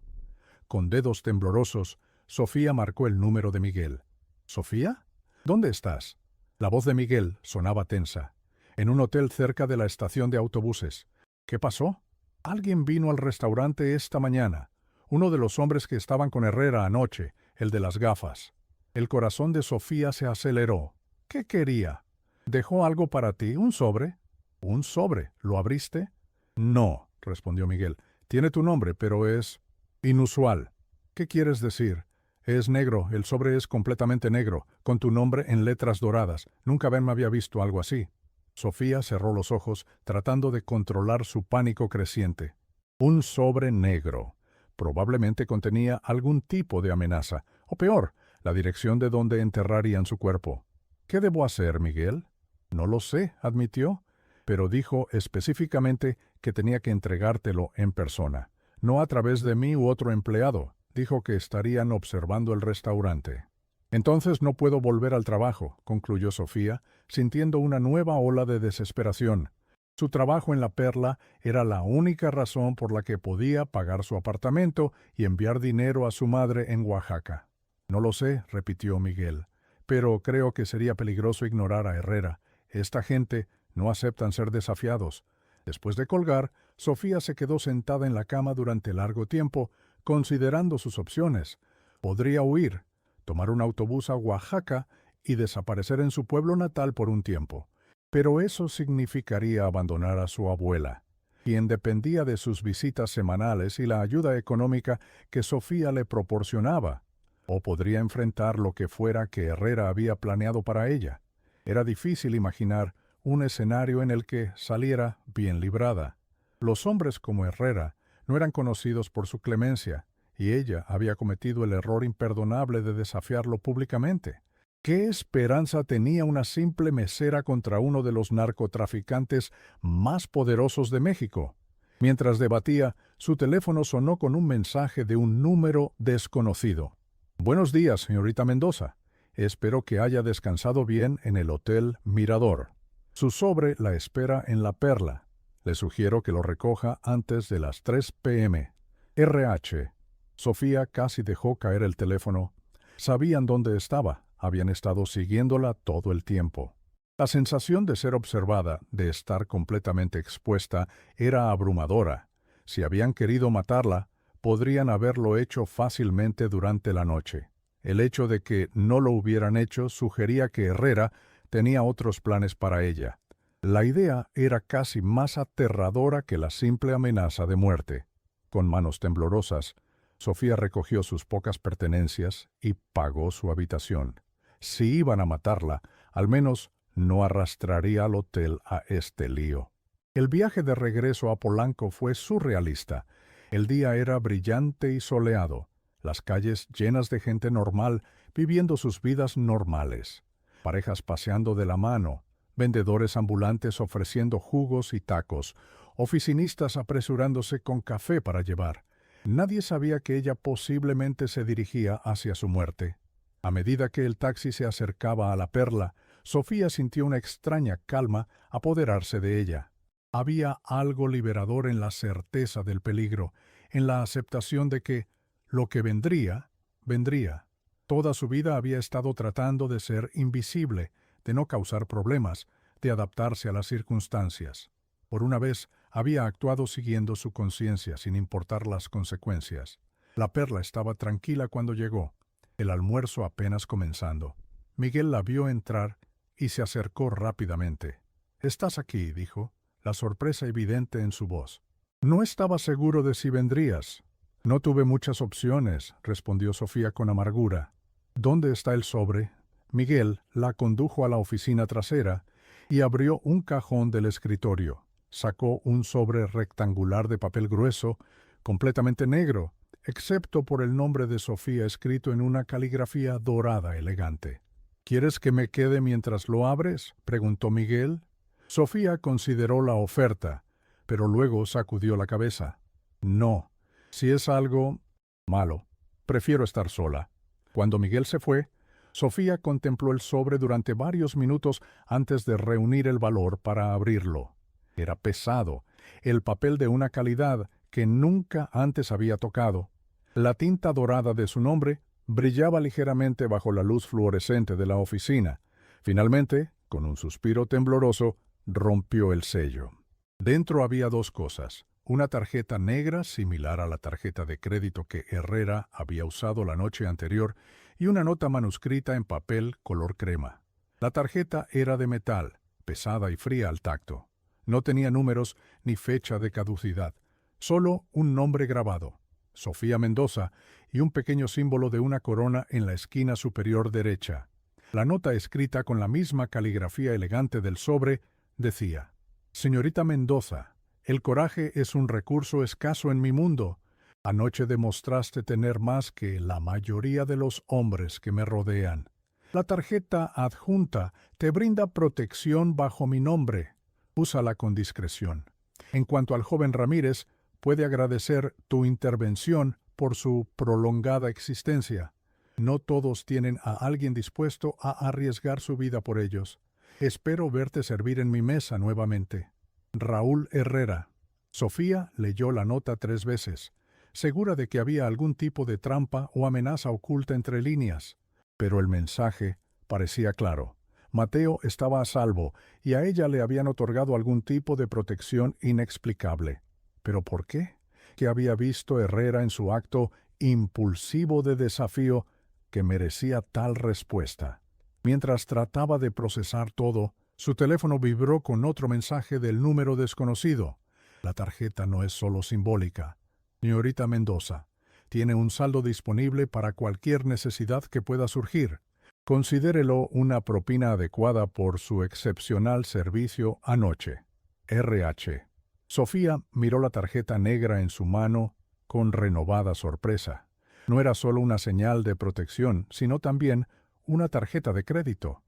Con dedos temblorosos, Sofía marcó el número de Miguel. «¿Sofía? ¿Dónde estás?» La voz de Miguel sonaba tensa. «En un hotel cerca de la estación de autobuses». «¿Qué pasó?» «Alguien vino al restaurante esta mañana. Uno de los hombres que estaban con Herrera anoche, el de las gafas». El corazón de Sofía se aceleró. «¿Qué quería? ¿Dejó algo para ti? ¿Un sobre?» «¿Un sobre? ¿Lo abriste?» «No», respondió Miguel. «Tiene tu nombre, pero es inusual». «¿Qué quieres decir?» «Es negro, el sobre es completamente negro, con tu nombre en letras doradas. Nunca me había visto algo así». Sofía cerró los ojos, tratando de controlar su pánico creciente. Un sobre negro. Probablemente contenía algún tipo de amenaza, o peor, la dirección de donde enterrarían su cuerpo. «¿Qué debo hacer, Miguel?» «No lo sé», admitió, pero dijo específicamente que tenía que entregártelo en persona, no a través de mí u otro empleado. Dijo que estarían observando el restaurante. «Entonces no puedo volver al trabajo», concluyó Sofía, sintiendo una nueva ola de desesperación. Su trabajo en La Perla era la única razón por la que podía pagar su apartamento y enviar dinero a su madre en Oaxaca. «No lo sé», repitió Miguel, «pero creo que sería peligroso ignorar a Herrera. Esta gente No aceptan ser desafiados. Después de colgar, Sofía se quedó sentada en la cama durante largo tiempo, considerando sus opciones. Podría huir, tomar un autobús a Oaxaca y desaparecer en su pueblo natal por un tiempo. Pero eso significaría abandonar a su abuela, quien dependía de sus visitas semanales y la ayuda económica que Sofía le proporcionaba. O podría enfrentar lo que fuera que Herrera había planeado para ella. Era difícil imaginar un escenario en el que saliera bien librada. Los hombres como Herrera no eran conocidos por su clemencia, y ella había cometido el error imperdonable de desafiarlo públicamente. ¿Qué esperanza tenía una simple mesera contra uno de los narcotraficantes más poderosos de México? Mientras debatía, su teléfono sonó con un mensaje de un número desconocido. «Buenos días, señorita Mendoza. Espero que haya descansado bien en el Hotel Mirador. Su sobre la espera en La Perla. Le sugiero que lo recoja antes de las 3 p.m. RH». Sofía casi dejó caer el teléfono. Sabían dónde estaba. Habían estado siguiéndola todo el tiempo. La sensación de ser observada, de estar completamente expuesta, era abrumadora. Si habían querido matarla, podrían haberlo hecho fácilmente durante la noche. El hecho de que no lo hubieran hecho sugería que Herrera tenía otros planes para ella. La idea era casi más aterradora que la simple amenaza de muerte. Con manos temblorosas, Sofía recogió sus pocas pertenencias y pagó su habitación. Si iban a matarla, al menos no arrastraría al hotel a este lío. El viaje de regreso a Polanco fue surrealista. El día era brillante y soleado, las calles llenas de gente normal viviendo sus vidas normales, parejas paseando de la mano, vendedores ambulantes ofreciendo jugos y tacos, oficinistas apresurándose con café para llevar. Nadie sabía que ella posiblemente se dirigía hacia su muerte. A medida que el taxi se acercaba a La Perla, Sofía sintió una extraña calma apoderarse de ella. Había algo liberador en la certeza del peligro, en la aceptación de que lo que vendría, vendría. Toda su vida había estado tratando de ser invisible, de no causar problemas, de adaptarse a las circunstancias. Por una vez, había actuado siguiendo su conciencia sin importar las consecuencias. La Perla estaba tranquila cuando llegó, el almuerzo apenas comenzando. Miguel la vio entrar y se acercó rápidamente. «¿Estás aquí?», dijo, la sorpresa evidente en su voz. «No estaba seguro de si vendrías». «No tuve muchas opciones», respondió Sofía con amargura. «¿Dónde está el sobre?» Miguel la condujo a la oficina trasera y abrió un cajón del escritorio. Sacó un sobre rectangular de papel grueso, completamente negro, excepto por el nombre de Sofía escrito en una caligrafía dorada elegante. «¿Quieres que me quede mientras lo abres?», preguntó Miguel. Sofía consideró la oferta, pero luego sacudió la cabeza. «No, si es algo malo, prefiero estar sola». Cuando Miguel se fue, Sofía contempló el sobre durante varios minutos antes de reunir el valor para abrirlo. Era pesado, el papel de una calidad que nunca antes había tocado. La tinta dorada de su nombre brillaba ligeramente bajo la luz fluorescente de la oficina. Finalmente, con un suspiro tembloroso, rompió el sello. Dentro había dos cosas: una tarjeta negra similar a la tarjeta de crédito que Herrera había usado la noche anterior y una nota manuscrita en papel color crema. La tarjeta era de metal, pesada y fría al tacto. No tenía números ni fecha de caducidad, solo un nombre grabado: Sofía Mendoza, y un pequeño símbolo de una corona en la esquina superior derecha. La nota, escrita con la misma caligrafía elegante del sobre, decía: «Señorita Mendoza, el coraje es un recurso escaso en mi mundo. Anoche demostraste tener más que la mayoría de los hombres que me rodean. La tarjeta adjunta te brinda protección bajo mi nombre. Úsala con discreción. En cuanto al joven Ramírez, puede agradecer tu intervención por su prolongada existencia. No todos tienen a alguien dispuesto a arriesgar su vida por ellos. Espero verte servir en mi mesa nuevamente. Raúl Herrera». Sofía leyó la nota 3 veces, segura de que había algún tipo de trampa o amenaza oculta entre líneas. Pero el mensaje parecía claro: Mateo estaba a salvo y a ella le habían otorgado algún tipo de protección inexplicable. ¿Pero por qué? ¿Qué había visto Herrera en su acto impulsivo de desafío que merecía tal respuesta? Mientras trataba de procesar todo, su teléfono vibró con otro mensaje del número desconocido. La tarjeta no es solo simbólica. Señorita Mendoza, tiene un saldo disponible para cualquier necesidad que pueda surgir. Considérelo una propina adecuada por su excepcional servicio anoche. RH. Sofía miró la tarjeta negra en su mano con renovada sorpresa. No era solo una señal de protección, sino también una tarjeta de crédito.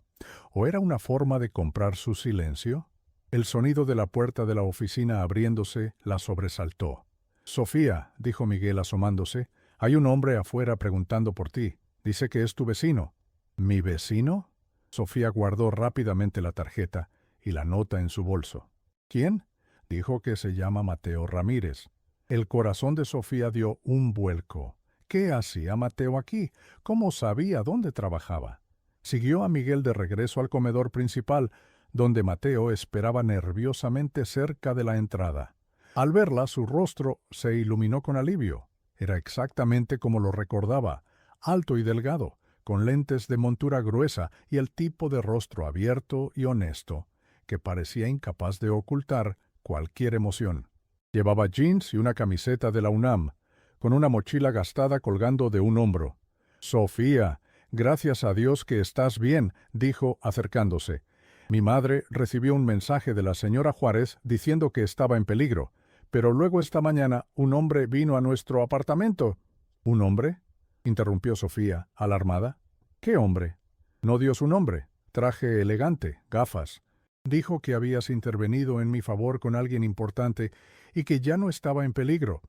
¿O era una forma de comprar su silencio? El sonido de la puerta de la oficina abriéndose la sobresaltó. «Sofía», dijo Miguel asomándose, «hay un hombre afuera preguntando por ti. Dice que es tu vecino». «¿Mi vecino?» Sofía guardó rápidamente la tarjeta y la nota en su bolso. «¿Quién?» Dijo que se llama Mateo Ramírez. El corazón de Sofía dio un vuelco. ¿Qué hacía Mateo aquí? ¿Cómo sabía dónde trabajaba? Siguió a Miguel de regreso al comedor principal, donde Mateo esperaba nerviosamente cerca de la entrada. Al verla, su rostro se iluminó con alivio. Era exactamente como lo recordaba, alto y delgado, con lentes de montura gruesa y el tipo de rostro abierto y honesto, que parecía incapaz de ocultar cualquier emoción. Llevaba jeans y una camiseta de la UNAM, con una mochila gastada colgando de un hombro. «Sofía, gracias a Dios que estás bien», dijo acercándose. «Mi madre recibió un mensaje de la señora Juárez diciendo que estaba en peligro, pero luego esta mañana un hombre vino a nuestro apartamento». «¿Un hombre?», interrumpió Sofía, alarmada. «¿Qué hombre?». «No dio su nombre. Traje elegante, gafas. Dijo que habías intervenido en mi favor con alguien importante y que ya no estaba en peligro,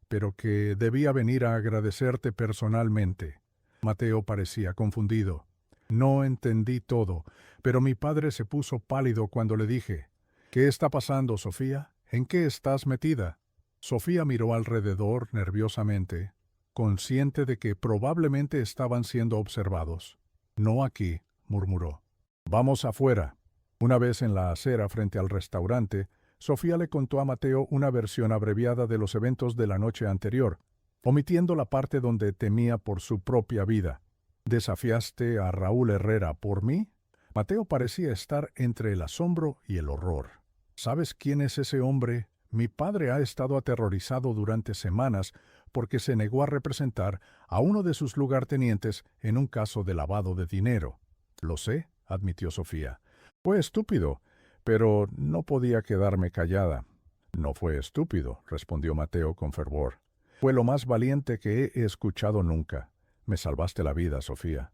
pero que debía venir a agradecerte personalmente». Mateo parecía confundido. «No entendí todo, pero mi padre se puso pálido cuando le dije, «¿Qué está pasando, Sofía? ¿En qué estás metida?». Sofía miró alrededor nerviosamente, consciente de que probablemente estaban siendo observados. «No aquí», murmuró. «Vamos afuera». Una vez en la acera frente al restaurante, Sofía le contó a Mateo una versión abreviada de los eventos de la noche anterior, omitiendo la parte donde temía por su propia vida. «¿Desafiaste a Raúl Herrera por mí?». Mateo parecía estar entre el asombro y el horror. «¿Sabes quién es ese hombre? Mi padre ha estado aterrorizado durante semanas porque se negó a representar a uno de sus lugartenientes en un caso de lavado de dinero». «Lo sé», admitió Sofía. «Fue estúpido, pero no podía quedarme callada». «No fue estúpido», respondió Mateo con fervor. «Fue lo más valiente que he escuchado nunca. Me salvaste la vida, Sofía».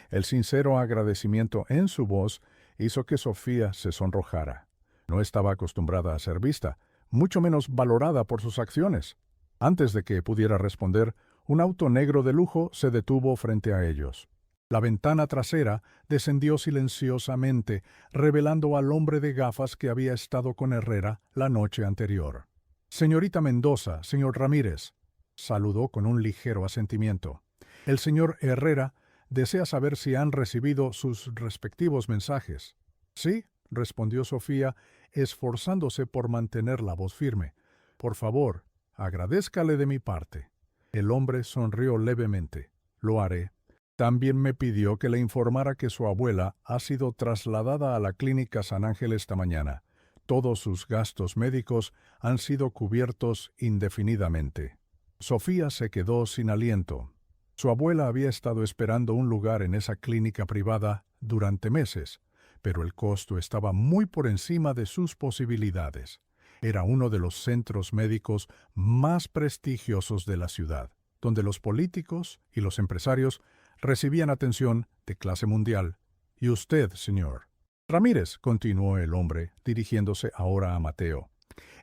El sincero agradecimiento en su voz hizo que Sofía se sonrojara. No estaba acostumbrada a ser vista, mucho menos valorada por sus acciones. Antes de que pudiera responder, un auto negro de lujo se detuvo frente a ellos. La ventana trasera descendió silenciosamente, revelando al hombre de gafas que había estado con Herrera la noche anterior. «Señorita Mendoza, señor Ramírez», saludó con un ligero asentimiento. «El señor Herrera desea saber si han recibido sus respectivos mensajes». «Sí», respondió Sofía, esforzándose por mantener la voz firme. «Por favor, agradézcale de mi parte». El hombre sonrió levemente. «Lo haré». También me pidió que le informara que su abuela ha sido trasladada a la clínica San Ángel esta mañana. Todos sus gastos médicos han sido cubiertos indefinidamente. Sofía se quedó sin aliento. Su abuela había estado esperando un lugar en esa clínica privada durante meses, pero el costo estaba muy por encima de sus posibilidades. Era uno de los centros médicos más prestigiosos de la ciudad, donde los políticos y los empresarios recibían atención de clase mundial. «Y usted, señor». «Ramírez», continuó el hombre, dirigiéndose ahora a Mateo.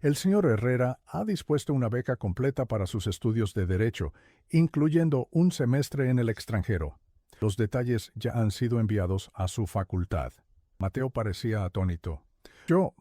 «El señor Herrera ha dispuesto una beca completa para sus estudios de Derecho, incluyendo un semestre en el extranjero. Los detalles ya han sido enviados a su facultad». Mateo parecía atónito. «Yo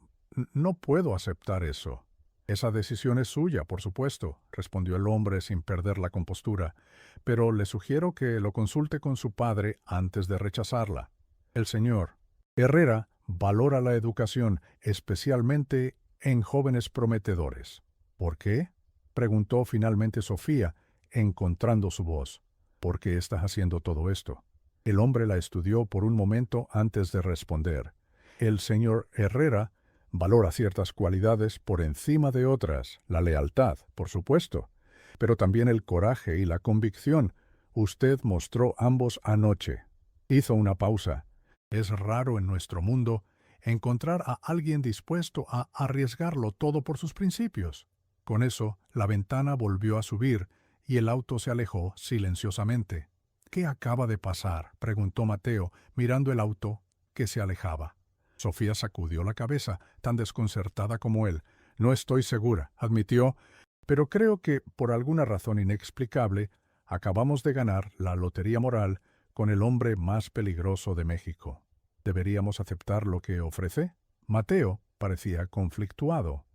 no puedo aceptar eso». «Esa decisión es suya, por supuesto», respondió el hombre sin perder la compostura, «pero le sugiero que lo consulte con su padre antes de rechazarla». El señor Herrera valora la educación, especialmente en jóvenes prometedores. ¿Por qué? Preguntó finalmente Sofía, encontrando su voz. ¿Por qué estás haciendo todo esto? El hombre la estudió por un momento antes de responder. El señor Herrera valora ciertas cualidades por encima de otras, la lealtad, por supuesto, pero también el coraje y la convicción. Usted mostró ambos anoche. Hizo una pausa. Es raro en nuestro mundo encontrar a alguien dispuesto a arriesgarlo todo por sus principios. Con eso, la ventana volvió a subir y el auto se alejó silenciosamente. ¿Qué acaba de pasar?, preguntó Mateo, mirando el auto que se alejaba. Sofía sacudió la cabeza, tan desconcertada como él. No estoy segura, admitió, pero creo que, por alguna razón inexplicable, acabamos de ganar la lotería moral con el hombre más peligroso de México. ¿Deberíamos aceptar lo que ofrece? Mateo parecía conflictuado.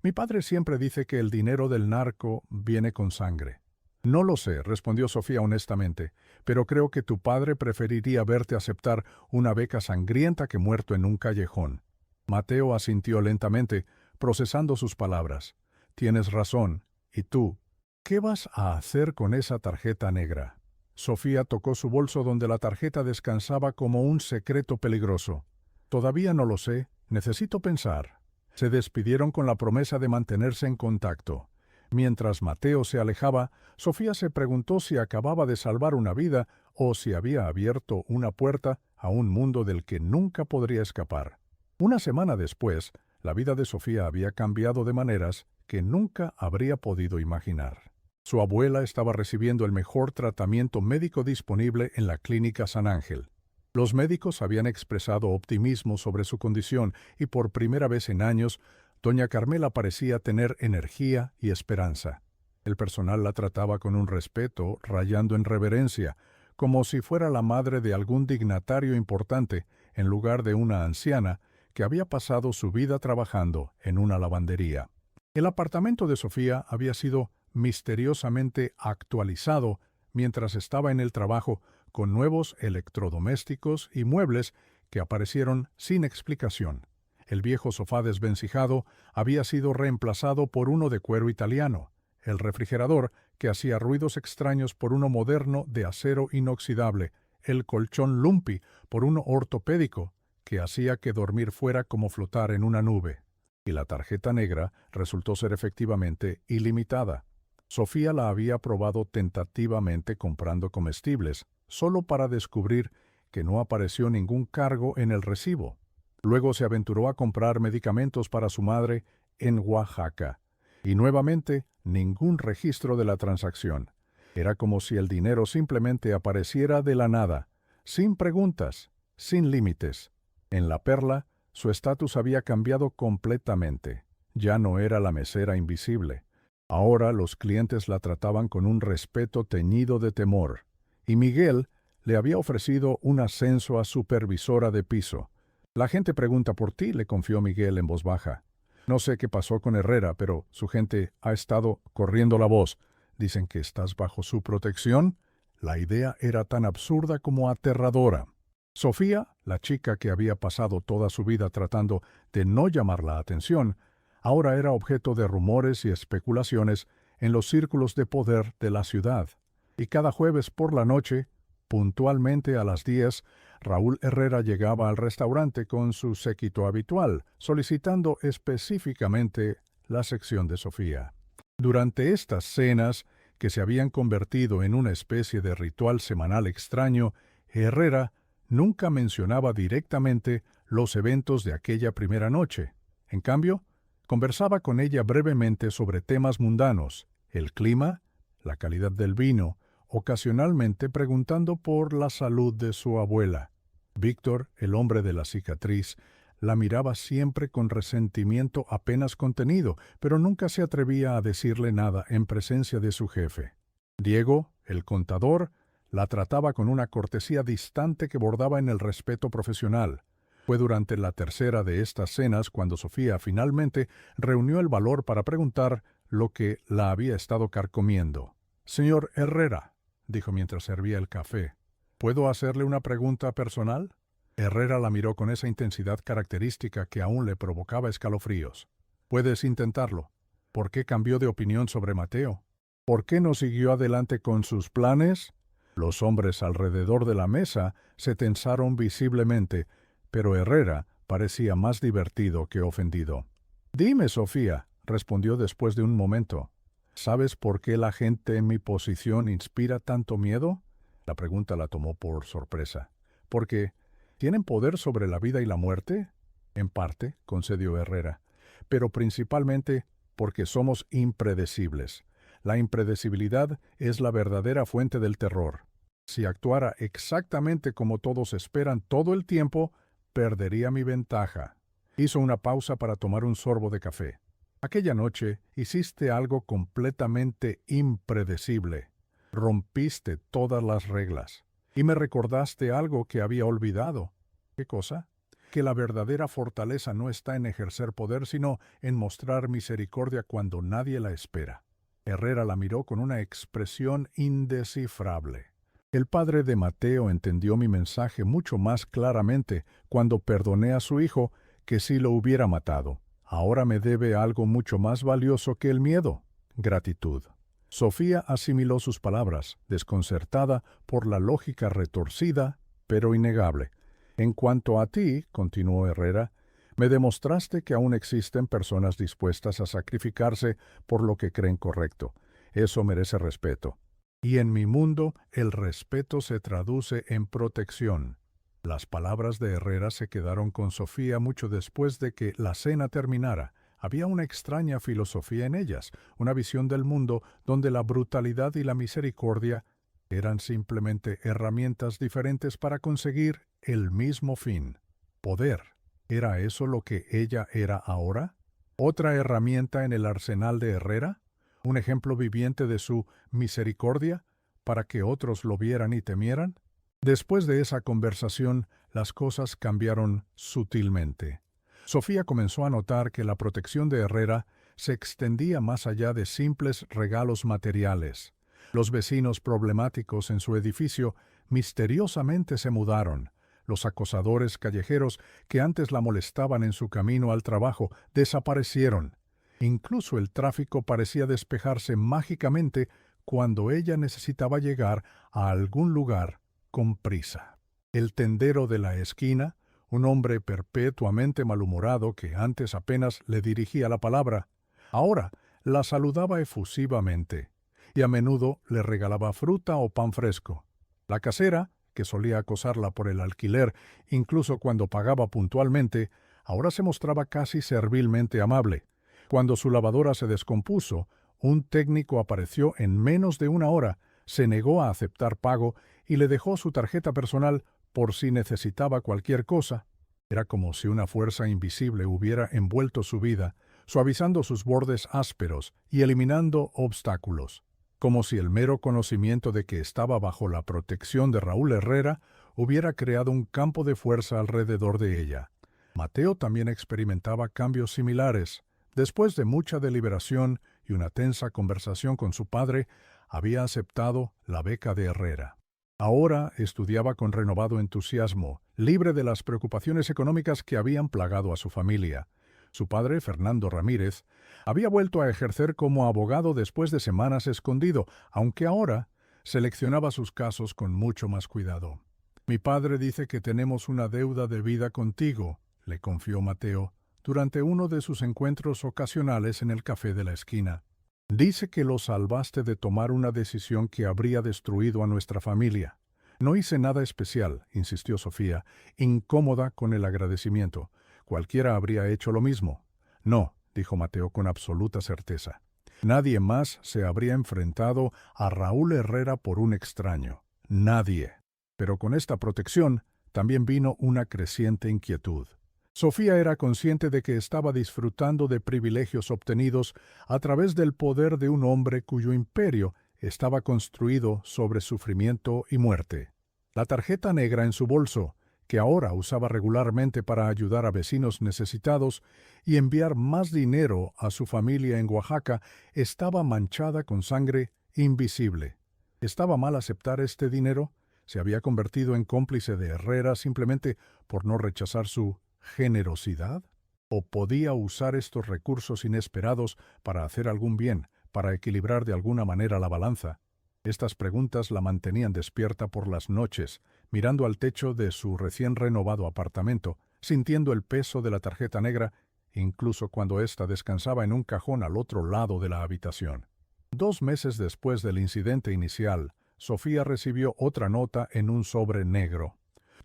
Mi padre siempre dice que el dinero del narco viene con sangre. No lo sé, respondió Sofía honestamente, pero creo que tu padre preferiría verte aceptar una beca sangrienta que muerto en un callejón. Mateo asintió lentamente, procesando sus palabras. Tienes razón. ¿Y tú? ¿Qué vas a hacer con esa tarjeta negra? Sofía tocó su bolso donde la tarjeta descansaba como un secreto peligroso. Todavía no lo sé, necesito pensar. Se despidieron con la promesa de mantenerse en contacto. Mientras Mateo se alejaba, Sofía se preguntó si acababa de salvar una vida o si había abierto una puerta a un mundo del que nunca podría escapar. Una semana después, la vida de Sofía había cambiado de maneras que nunca habría podido imaginar. Su abuela estaba recibiendo el mejor tratamiento médico disponible en la Clínica San Ángel. Los médicos habían expresado optimismo sobre su condición y por primera vez en años, doña Carmela parecía tener energía y esperanza. El personal la trataba con un respeto, rayando en reverencia, como si fuera la madre de algún dignatario importante, en lugar de una anciana que había pasado su vida trabajando en una lavandería. El apartamento de Sofía había sido misteriosamente actualizado mientras estaba en el trabajo con nuevos electrodomésticos y muebles que aparecieron sin explicación. El viejo sofá desvencijado había sido reemplazado por uno de cuero italiano, el refrigerador, que hacía ruidos extraños, por uno moderno de acero inoxidable, el colchón Lumpy por uno ortopédico, que hacía que dormir fuera como flotar en una nube. Y la tarjeta negra resultó ser efectivamente ilimitada. Sofía la había probado tentativamente comprando comestibles, solo para descubrir que no apareció ningún cargo en el recibo. Luego se aventuró a comprar medicamentos para su madre en Oaxaca, y nuevamente ningún registro de la transacción. Era como si el dinero simplemente apareciera de la nada, sin preguntas, sin límites. En La Perla, su estatus había cambiado completamente. Ya no era la mesera invisible. Ahora los clientes la trataban con un respeto teñido de temor, y Miguel le había ofrecido un ascenso a supervisora de piso. La gente pregunta por ti, le confió Miguel en voz baja. No sé qué pasó con Herrera, pero su gente ha estado corriendo la voz. Dicen que estás bajo su protección. La idea era tan absurda como aterradora. Sofía, la chica que había pasado toda su vida tratando de no llamar la atención, ahora era objeto de rumores y especulaciones en los círculos de poder de la ciudad. Y cada jueves por la noche, puntualmente a las 10, Raúl Herrera llegaba al restaurante con su séquito habitual, solicitando específicamente la sección de Sofía. Durante estas cenas, que se habían convertido en una especie de ritual semanal extraño, Herrera nunca mencionaba directamente los eventos de aquella primera noche. En cambio, conversaba con ella brevemente sobre temas mundanos, el clima, la calidad del vino, ocasionalmente preguntando por la salud de su abuela. Víctor, el hombre de la cicatriz, la miraba siempre con resentimiento apenas contenido, pero nunca se atrevía a decirle nada en presencia de su jefe. Diego, el contador, la trataba con una cortesía distante que bordaba en el respeto profesional. Fue durante la tercera de estas cenas cuando Sofía finalmente reunió el valor para preguntar lo que la había estado carcomiendo. «Señor Herrera», dijo mientras servía el café, «¿puedo hacerle una pregunta personal?» Herrera la miró con esa intensidad característica que aún le provocaba escalofríos. Puedes intentarlo. ¿Por qué cambió de opinión sobre Mateo? ¿Por qué no siguió adelante con sus planes? Los hombres alrededor de la mesa se tensaron visiblemente, pero Herrera parecía más divertido que ofendido. Dime, Sofía, respondió después de un momento. ¿Sabes por qué la gente en mi posición inspira tanto miedo? La pregunta la tomó por sorpresa. Porque ¿tienen poder sobre la vida y la muerte? En parte, concedió Herrera, pero principalmente porque somos impredecibles. La impredecibilidad es la verdadera fuente del terror. Si actuara exactamente como todos esperan todo el tiempo, perdería mi ventaja. Hizo una pausa para tomar un sorbo de café. Aquella noche hiciste algo completamente impredecible. Rompiste todas las reglas. Y me recordaste algo que había olvidado. ¿Qué cosa? Que la verdadera fortaleza no está en ejercer poder, sino en mostrar misericordia cuando nadie la espera. Herrera la miró con una expresión indescifrable. El padre de Mateo entendió mi mensaje mucho más claramente cuando perdoné a su hijo que si lo hubiera matado. Ahora me debe algo mucho más valioso que el miedo: gratitud. Sofía asimiló sus palabras, desconcertada por la lógica retorcida, pero innegable. En cuanto a ti, continuó Herrera, me demostraste que aún existen personas dispuestas a sacrificarse por lo que creen correcto. Eso merece respeto. Y en mi mundo, el respeto se traduce en protección. Las palabras de Herrera se quedaron con Sofía mucho después de que la cena terminara. Había una extraña filosofía en ellas, una visión del mundo donde la brutalidad y la misericordia eran simplemente herramientas diferentes para conseguir el mismo fin: poder. ¿Era eso lo que ella era ahora? ¿Otra herramienta en el arsenal de Herrera? ¿Un ejemplo viviente de su misericordia para que otros lo vieran y temieran? Después de esa conversación, las cosas cambiaron sutilmente. Sofía comenzó a notar que la protección de Herrera se extendía más allá de simples regalos materiales. Los vecinos problemáticos en su edificio misteriosamente se mudaron. Los acosadores callejeros que antes la molestaban en su camino al trabajo desaparecieron. Incluso el tráfico parecía despejarse mágicamente cuando ella necesitaba llegar a algún lugar con prisa. El tendero de la esquina, un hombre perpetuamente malhumorado que antes apenas le dirigía la palabra, ahora la saludaba efusivamente y a menudo le regalaba fruta o pan fresco. La casera, que solía acosarla por el alquiler incluso cuando pagaba puntualmente, ahora se mostraba casi servilmente amable. Cuando su lavadora se descompuso, un técnico apareció en menos de una hora, se negó a aceptar pago y le dejó su tarjeta personal por si necesitaba cualquier cosa. Era como si una fuerza invisible hubiera envuelto su vida, suavizando sus bordes ásperos y eliminando obstáculos. Como si el mero conocimiento de que estaba bajo la protección de Raúl Herrera hubiera creado un campo de fuerza alrededor de ella. Mateo también experimentaba cambios similares. Después de mucha deliberación y una tensa conversación con su padre, había aceptado la beca de Herrera. Ahora estudiaba con renovado entusiasmo, libre de las preocupaciones económicas que habían plagado a su familia. Su padre, Fernando Ramírez, había vuelto a ejercer como abogado después de semanas escondido, aunque ahora seleccionaba sus casos con mucho más cuidado. «Mi padre dice que tenemos una deuda de vida contigo», le confió Mateo durante uno de sus encuentros ocasionales en el café de la esquina. «Dice que lo salvaste de tomar una decisión que habría destruido a nuestra familia». «No hice nada especial», insistió Sofía, incómoda con el agradecimiento. «Cualquiera habría hecho lo mismo». «No», dijo Mateo con absoluta certeza. «Nadie más se habría enfrentado a Raúl Herrera por un extraño. Nadie». Pero con esta protección también vino una creciente inquietud. Sofía era consciente de que estaba disfrutando de privilegios obtenidos a través del poder de un hombre cuyo imperio estaba construido sobre sufrimiento y muerte. La tarjeta negra en su bolso, que ahora usaba regularmente para ayudar a vecinos necesitados y enviar más dinero a su familia en Oaxaca, estaba manchada con sangre invisible. ¿Estaba mal aceptar este dinero? ¿Se había convertido en cómplice de Herrera simplemente por no rechazar su generosidad? ¿O podía usar estos recursos inesperados para hacer algún bien, para equilibrar de alguna manera la balanza? Estas preguntas la mantenían despierta por las noches, mirando al techo de su recién renovado apartamento, sintiendo el peso de la tarjeta negra, incluso cuando ésta descansaba en un cajón al otro lado de la habitación. 2 meses después del incidente inicial, Sofía recibió otra nota en un sobre negro.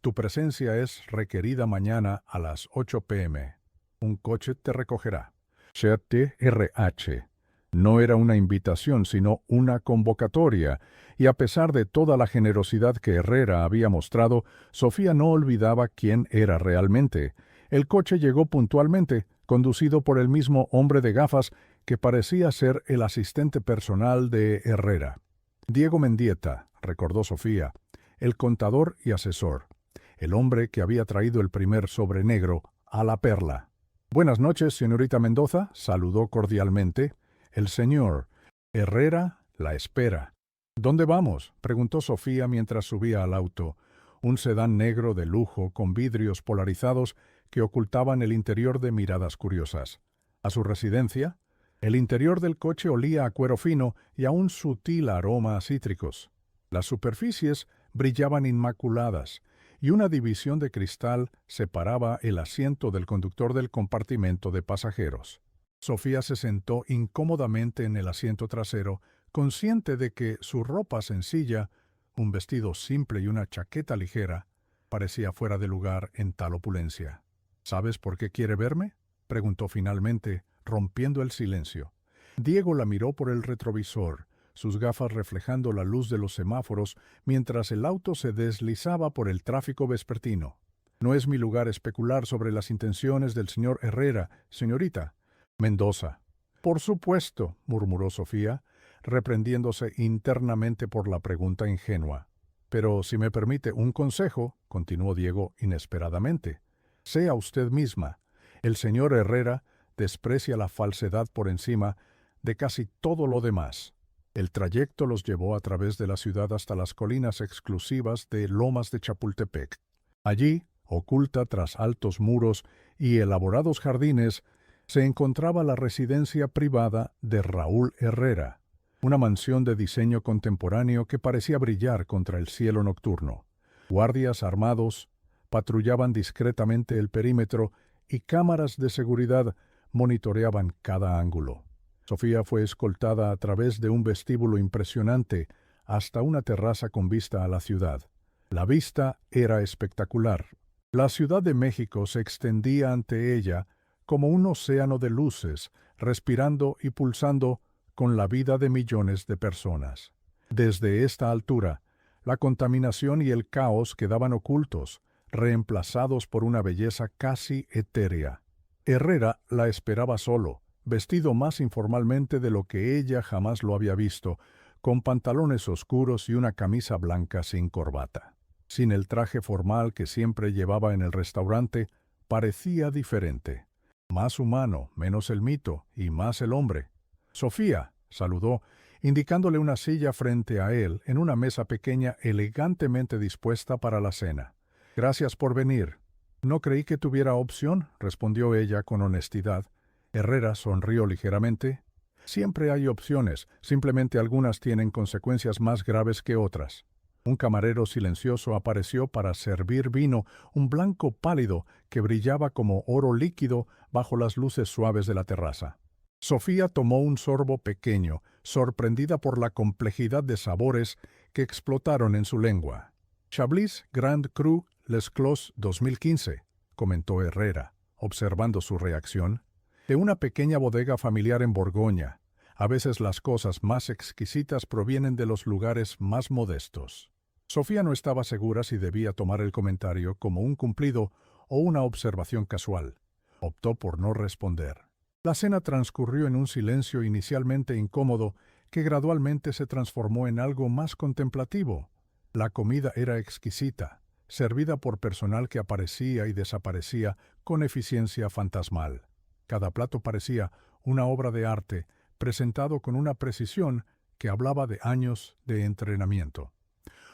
Tu presencia es requerida mañana a las 8 p.m. Un coche te recogerá. CTRH. No era una invitación, sino una convocatoria, y a pesar de toda la generosidad que Herrera había mostrado, Sofía no olvidaba quién era realmente. El coche llegó puntualmente, conducido por el mismo hombre de gafas que parecía ser el asistente personal de Herrera. Diego Mendieta, recordó Sofía, el contador y asesor, el hombre que había traído el primer sobre negro a la Perla. Buenas noches, señorita Mendoza, saludó cordialmente. El señor Herrera la espera. ¿Dónde vamos?, preguntó Sofía mientras subía al auto, un sedán negro de lujo con vidrios polarizados que ocultaban el interior de miradas curiosas. ¿A su residencia? El interior del coche olía a cuero fino y a un sutil aroma a cítricos. Las superficies brillaban inmaculadas, y una división de cristal separaba el asiento del conductor del compartimento de pasajeros. Sofía se sentó incómodamente en el asiento trasero, consciente de que su ropa sencilla, un vestido simple y una chaqueta ligera, parecía fuera de lugar en tal opulencia. ¿Sabes por qué quiere verme?, preguntó finalmente, rompiendo el silencio. Diego la miró por el retrovisor, sus gafas reflejando la luz de los semáforos mientras el auto se deslizaba por el tráfico vespertino. No es mi lugar especular sobre las intenciones del señor Herrera, señorita. Mendoza. Por supuesto, murmuró Sofía, reprendiéndose internamente por la pregunta ingenua. Pero si me permite un consejo, continuó Diego inesperadamente, sea usted misma. El señor Herrera desprecia la falsedad por encima de casi todo lo demás. El trayecto los llevó a través de la ciudad hasta las colinas exclusivas de Lomas de Chapultepec. Allí, oculta tras altos muros y elaborados jardines, se encontraba la residencia privada de Raúl Herrera, una mansión de diseño contemporáneo que parecía brillar contra el cielo nocturno. Guardias armados patrullaban discretamente el perímetro y cámaras de seguridad monitoreaban cada ángulo. Sofía fue escoltada a través de un vestíbulo impresionante hasta una terraza con vista a la ciudad. La vista era espectacular. La Ciudad de México se extendía ante ella como un océano de luces, respirando y pulsando con la vida de millones de personas. Desde esta altura, la contaminación y el caos quedaban ocultos, reemplazados por una belleza casi etérea. Herrera la esperaba solo, vestido más informalmente de lo que ella jamás lo había visto, con pantalones oscuros y una camisa blanca sin corbata. Sin el traje formal que siempre llevaba en el restaurante, parecía diferente. Más humano, menos el mito y más el hombre. Sofía, saludó, indicándole una silla frente a él en una mesa pequeña elegantemente dispuesta para la cena. Gracias por venir. No creí que tuviera opción, respondió ella con honestidad. Herrera sonrió ligeramente. Siempre hay opciones, simplemente algunas tienen consecuencias más graves que otras. Un camarero silencioso apareció para servir vino, un blanco pálido que brillaba como oro líquido bajo las luces suaves de la terraza. Sofía tomó un sorbo pequeño, sorprendida por la complejidad de sabores que explotaron en su lengua. Chablis Grand Cru Les Clos 2015, comentó Herrera, observando su reacción. De una pequeña bodega familiar en Borgoña. A veces las cosas más exquisitas provienen de los lugares más modestos. Sofía no estaba segura si debía tomar el comentario como un cumplido o una observación casual. Optó por no responder. La cena transcurrió en un silencio inicialmente incómodo que gradualmente se transformó en algo más contemplativo. La comida era exquisita, servida por personal que aparecía y desaparecía con eficiencia fantasmal. Cada plato parecía una obra de arte, presentado con una precisión que hablaba de años de entrenamiento.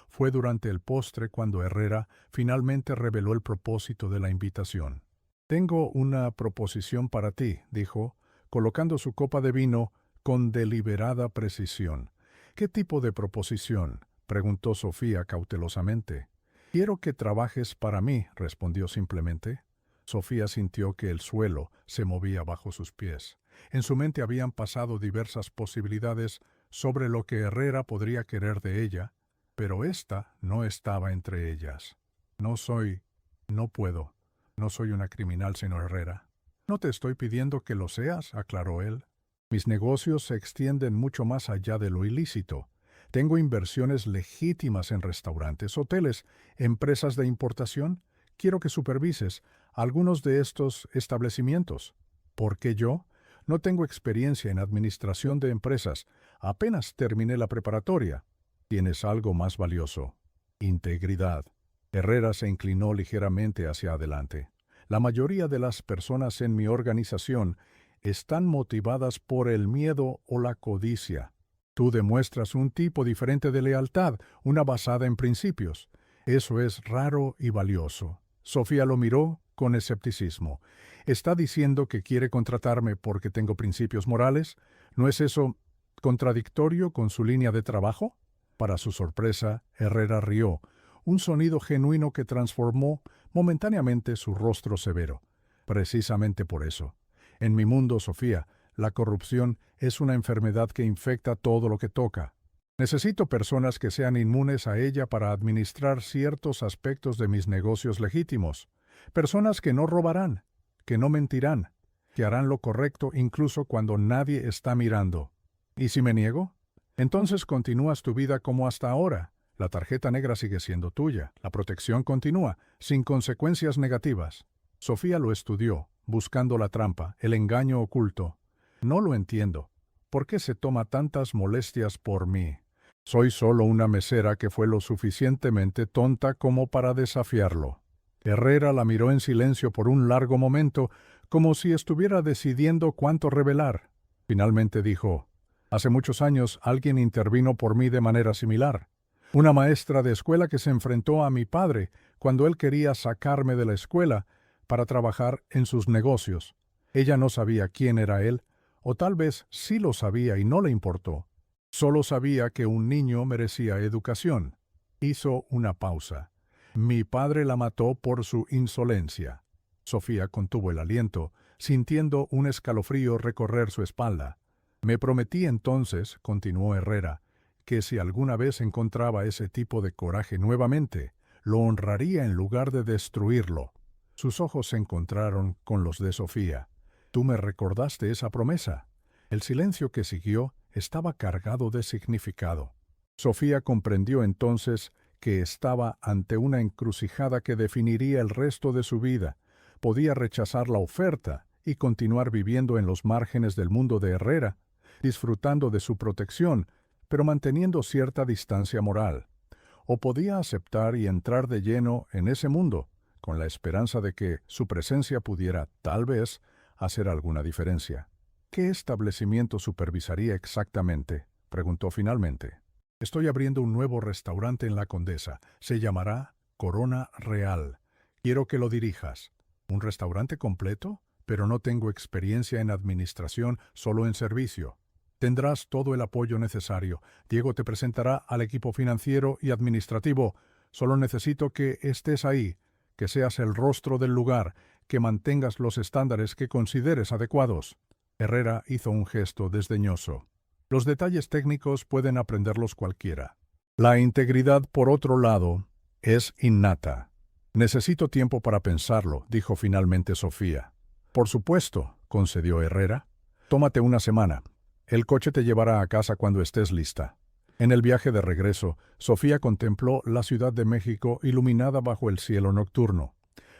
Fue durante el postre cuando Herrera finalmente reveló el propósito de la invitación. «Tengo una proposición para ti», dijo, colocando su copa de vino con deliberada precisión. «¿Qué tipo de proposición?», preguntó Sofía cautelosamente. «Quiero que trabajes para mí», respondió simplemente. Sofía sintió que el suelo se movía bajo sus pies. En su mente habían pasado diversas posibilidades sobre lo que Herrera podría querer de ella, pero esta no estaba entre ellas. «No puedo. No soy una criminal, señor Herrera». «No te estoy pidiendo que lo seas», aclaró él. «Mis negocios se extienden mucho más allá de lo ilícito. Tengo inversiones legítimas en restaurantes, hoteles, empresas de importación. Quiero que supervises algunos de estos establecimientos». «¿Por qué yo? No tengo experiencia en administración de empresas. Apenas terminé la preparatoria». «Tienes algo más valioso: integridad». Herrera se inclinó ligeramente hacia adelante. «La mayoría de las personas en mi organización están motivadas por el miedo o la codicia. Tú demuestras un tipo diferente de lealtad, una basada en principios. Eso es raro y valioso». Sofía lo miró con escepticismo. «¿Está diciendo que quiere contratarme porque tengo principios morales? ¿No es eso contradictorio con su línea de trabajo?» Para su sorpresa, Herrera rió, un sonido genuino que transformó momentáneamente su rostro severo. «Precisamente por eso. En mi mundo, Sofía, la corrupción es una enfermedad que infecta todo lo que toca. Necesito personas que sean inmunes a ella para administrar ciertos aspectos de mis negocios legítimos. Personas que no robarán, que no mentirán, que harán lo correcto incluso cuando nadie está mirando. ¿Y si me niego? Entonces continúas tu vida como hasta ahora. La tarjeta negra sigue siendo tuya. La protección continúa, sin consecuencias negativas». Sofía lo estudió, buscando la trampa, el engaño oculto. «No lo entiendo. ¿Por qué se toma tantas molestias por mí? Soy solo una mesera que fue lo suficientemente tonta como para desafiarlo». Herrera la miró en silencio por un largo momento, como si estuviera decidiendo cuánto revelar. Finalmente dijo: «Hace muchos años alguien intervino por mí de manera similar. Una maestra de escuela que se enfrentó a mi padre cuando él quería sacarme de la escuela para trabajar en sus negocios. Ella no sabía quién era él, o tal vez sí lo sabía y no le importó. Solo sabía que un niño merecía educación». Hizo una pausa. «Mi padre la mató por su insolencia». Sofía contuvo el aliento, sintiendo un escalofrío recorrer su espalda. «Me prometí entonces», continuó Herrera, «que si alguna vez encontraba ese tipo de coraje nuevamente, lo honraría en lugar de destruirlo». Sus ojos se encontraron con los de Sofía. «¿Tú me recordaste esa promesa?». El silencio que siguió estaba cargado de significado. Sofía comprendió entonces que estaba ante una encrucijada que definiría el resto de su vida. Podía rechazar la oferta y continuar viviendo en los márgenes del mundo de Herrera, disfrutando de su protección, pero manteniendo cierta distancia moral. O podía aceptar y entrar de lleno en ese mundo, con la esperanza de que su presencia pudiera, tal vez, hacer alguna diferencia. «¿Qué establecimiento supervisaría exactamente?», preguntó finalmente. «Estoy abriendo un nuevo restaurante en La Condesa. Se llamará Corona Real. Quiero que lo dirijas». «¿Un restaurante completo? Pero no tengo experiencia en administración, solo en servicio». «Tendrás todo el apoyo necesario. Diego te presentará al equipo financiero y administrativo. Solo necesito que estés ahí, que seas el rostro del lugar, que mantengas los estándares que consideres adecuados». Herrera hizo un gesto desdeñoso. «Los detalles técnicos pueden aprenderlos cualquiera. La integridad, por otro lado, es innata». «Necesito tiempo para pensarlo», dijo finalmente Sofía. «Por supuesto», concedió Herrera. «Tómate una semana. El coche te llevará a casa cuando estés lista». En el viaje de regreso, Sofía contempló la Ciudad de México iluminada bajo el cielo nocturno.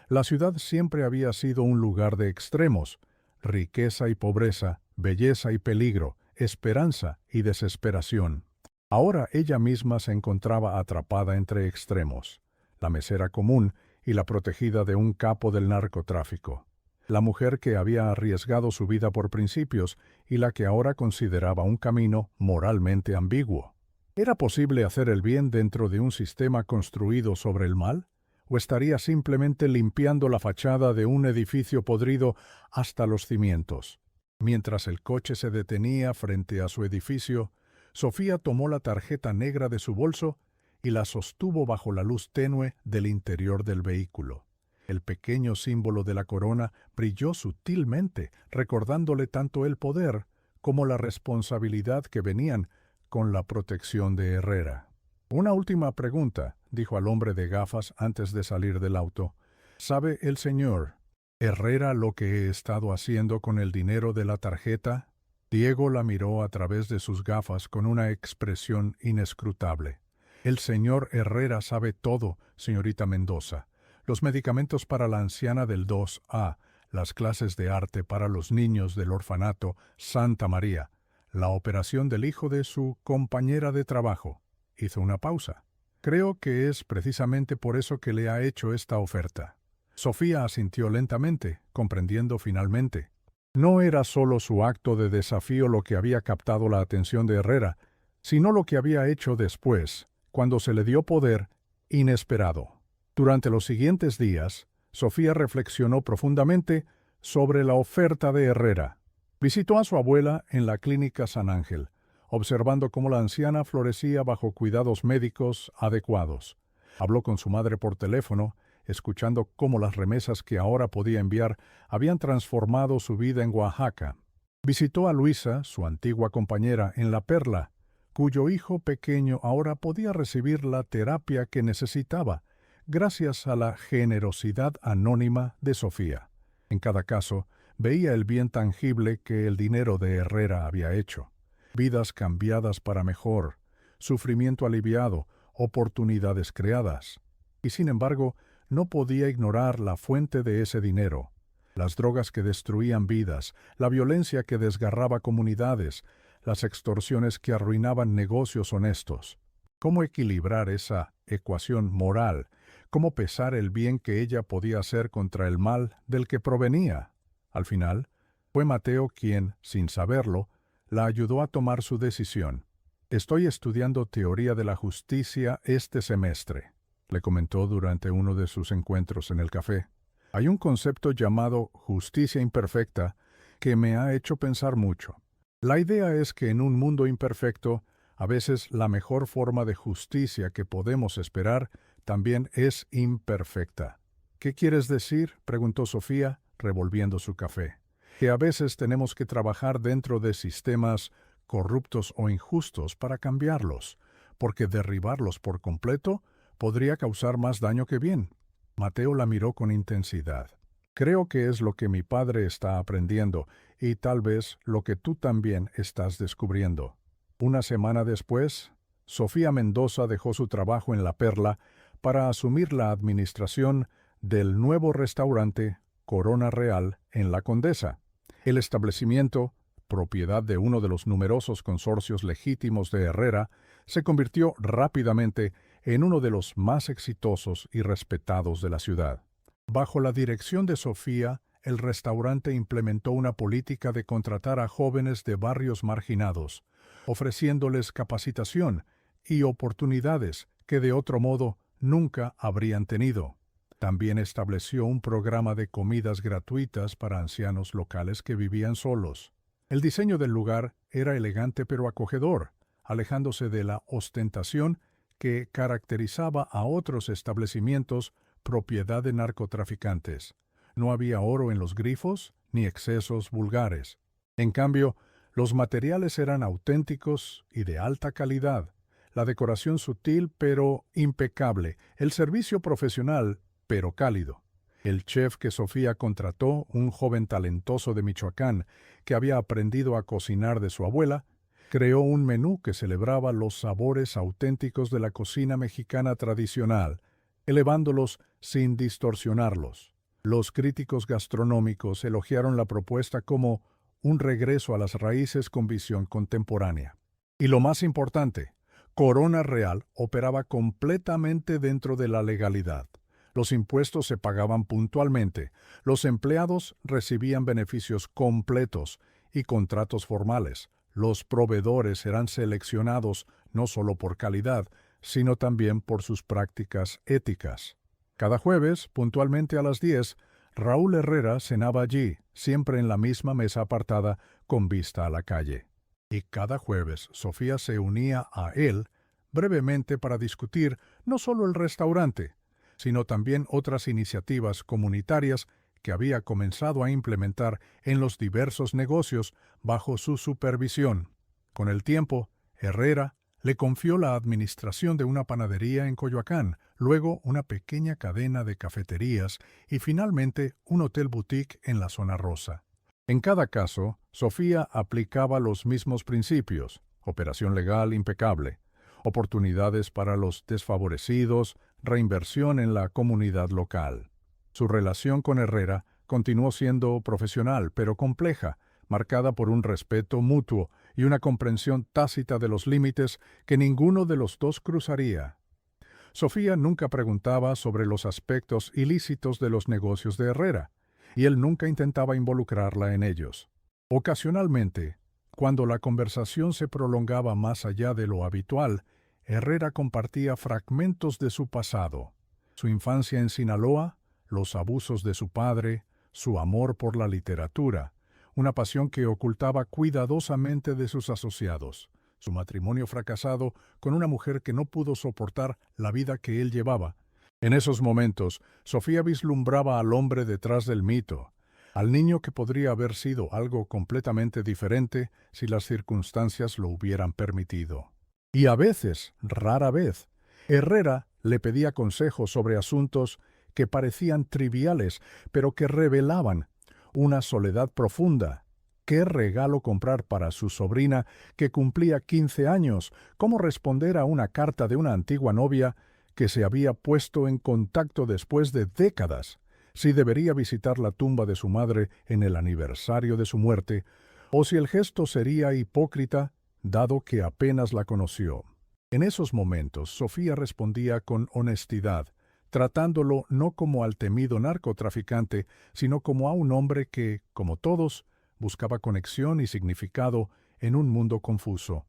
La ciudad siempre había sido un lugar de extremos: riqueza y pobreza, belleza y peligro, esperanza y desesperación. Ahora ella misma se encontraba atrapada entre extremos: la mesera común y la protegida de un capo del narcotráfico. La mujer que había arriesgado su vida por principios y la que ahora consideraba un camino moralmente ambiguo. ¿Era posible hacer el bien dentro de un sistema construido sobre el mal? ¿O estaría simplemente limpiando la fachada de un edificio podrido hasta los cimientos? Mientras el coche se detenía frente a su edificio, Sofía tomó la tarjeta negra de su bolso y la sostuvo bajo la luz tenue del interior del vehículo. El pequeño símbolo de la corona brilló sutilmente, recordándole tanto el poder como la responsabilidad que venían con la protección de Herrera. Una última pregunta, dijo al hombre de gafas antes de salir del auto. ¿Sabe el señor Herrera lo que he estado haciendo con el dinero de la tarjeta? Diego la miró a través de sus gafas con una expresión inescrutable. El señor Herrera sabe todo, señorita Mendoza. Los medicamentos para la anciana del 2A, las clases de arte para los niños del orfanato Santa María, la operación del hijo de su compañera de trabajo. Hizo una pausa. Creo que es precisamente por eso que le ha hecho esta oferta. Sofía asintió lentamente, comprendiendo finalmente. No era solo su acto de desafío lo que había captado la atención de Herrera, sino lo que había hecho después, cuando se le dio poder inesperado. Durante los siguientes días, Sofía reflexionó profundamente sobre la oferta de Herrera. Visitó a su abuela en la clínica San Ángel, observando cómo la anciana florecía bajo cuidados médicos adecuados. Habló con su madre por teléfono, escuchando cómo las remesas que ahora podía enviar habían transformado su vida en Oaxaca. Visitó a Luisa, su antigua compañera, en La Perla, cuyo hijo pequeño ahora podía recibir la terapia que necesitaba, gracias a la generosidad anónima de Sofía. En cada caso, veía el bien tangible que el dinero de Herrera había hecho. Vidas cambiadas para mejor, sufrimiento aliviado, oportunidades creadas. Y sin embargo, no podía ignorar la fuente de ese dinero. Las drogas que destruían vidas, la violencia que desgarraba comunidades, las extorsiones que arruinaban negocios honestos. ¿Cómo equilibrar esa ecuación moral? ¿Cómo pesar el bien que ella podía hacer contra el mal del que provenía? Al final, fue Mateo quien, sin saberlo, la ayudó a tomar su decisión. «Estoy estudiando teoría de la justicia este semestre», le comentó durante uno de sus encuentros en el café. «Hay un concepto llamado justicia imperfecta que me ha hecho pensar mucho. La idea es que en un mundo imperfecto, a veces la mejor forma de justicia que podemos esperar también es imperfecta». «¿Qué quieres decir?», preguntó Sofía, revolviendo su café. «Que a veces tenemos que trabajar dentro de sistemas corruptos o injustos para cambiarlos, porque derribarlos por completo podría causar más daño que bien». Mateo la miró con intensidad. «Creo que es lo que mi padre está aprendiendo y tal vez lo que tú también estás descubriendo». Una semana después, Sofía Mendoza dejó su trabajo en La Perla para asumir la administración del nuevo restaurante Corona Real en La Condesa. El establecimiento, propiedad de uno de los numerosos consorcios legítimos de Herrera, se convirtió rápidamente en uno de los más exitosos y respetados de la ciudad. Bajo la dirección de Sofía, el restaurante implementó una política de contratar a jóvenes de barrios marginados, ofreciéndoles capacitación y oportunidades que de otro modo nunca habrían tenido. También estableció un programa de comidas gratuitas para ancianos locales que vivían solos. El diseño del lugar era elegante pero acogedor, alejándose de la ostentación que caracterizaba a otros establecimientos propiedad de narcotraficantes. No había oro en los grifos ni excesos vulgares. En cambio, los materiales eran auténticos y de alta calidad, la decoración sutil pero impecable, el servicio profesional pero cálido. El chef que Sofía contrató, un joven talentoso de Michoacán que había aprendido a cocinar de su abuela, creó un menú que celebraba los sabores auténticos de la cocina mexicana tradicional, elevándolos sin distorsionarlos. Los críticos gastronómicos elogiaron la propuesta como un regreso a las raíces con visión contemporánea. Y lo más importante, Corona Real operaba completamente dentro de la legalidad. Los impuestos se pagaban puntualmente, los empleados recibían beneficios completos y contratos formales. Los proveedores eran seleccionados no solo por calidad, sino también por sus prácticas éticas. Cada jueves, puntualmente a las 10, Raúl Herrera cenaba allí, siempre en la misma mesa apartada con vista a la calle. Y cada jueves Sofía se unía a él brevemente para discutir no solo el restaurante, sino también otras iniciativas comunitarias que había comenzado a implementar en los diversos negocios bajo su supervisión. Con el tiempo, Herrera le confió la administración de una panadería en Coyoacán, luego una pequeña cadena de cafeterías y finalmente un hotel boutique en la zona rosa. En cada caso, Sofía aplicaba los mismos principios: operación legal impecable, oportunidades para los desfavorecidos, reinversión en la comunidad local. Su relación con Herrera continuó siendo profesional, pero compleja, marcada por un respeto mutuo y una comprensión tácita de los límites que ninguno de los dos cruzaría. Sofía nunca preguntaba sobre los aspectos ilícitos de los negocios de Herrera, y él nunca intentaba involucrarla en ellos. Ocasionalmente, cuando la conversación se prolongaba más allá de lo habitual, Herrera compartía fragmentos de su pasado: su infancia en Sinaloa, los abusos de su padre, su amor por la literatura, una pasión que ocultaba cuidadosamente de sus asociados, su matrimonio fracasado con una mujer que no pudo soportar la vida que él llevaba. En esos momentos, Sofía vislumbraba al hombre detrás del mito, al niño que podría haber sido algo completamente diferente si las circunstancias lo hubieran permitido. Y a veces, rara vez, Herrera le pedía consejos sobre asuntos que parecían triviales, pero que revelaban una soledad profunda. ¿Qué regalo comprar para su sobrina que cumplía 15 años? ¿Cómo responder a una carta de una antigua novia que se había puesto en contacto después de décadas? ¿Si debería visitar la tumba de su madre en el aniversario de su muerte? ¿O si el gesto sería hipócrita, dado que apenas la conoció? En esos momentos, Sofía respondía con honestidad, tratándolo no como al temido narcotraficante, sino como a un hombre que, como todos, buscaba conexión y significado en un mundo confuso.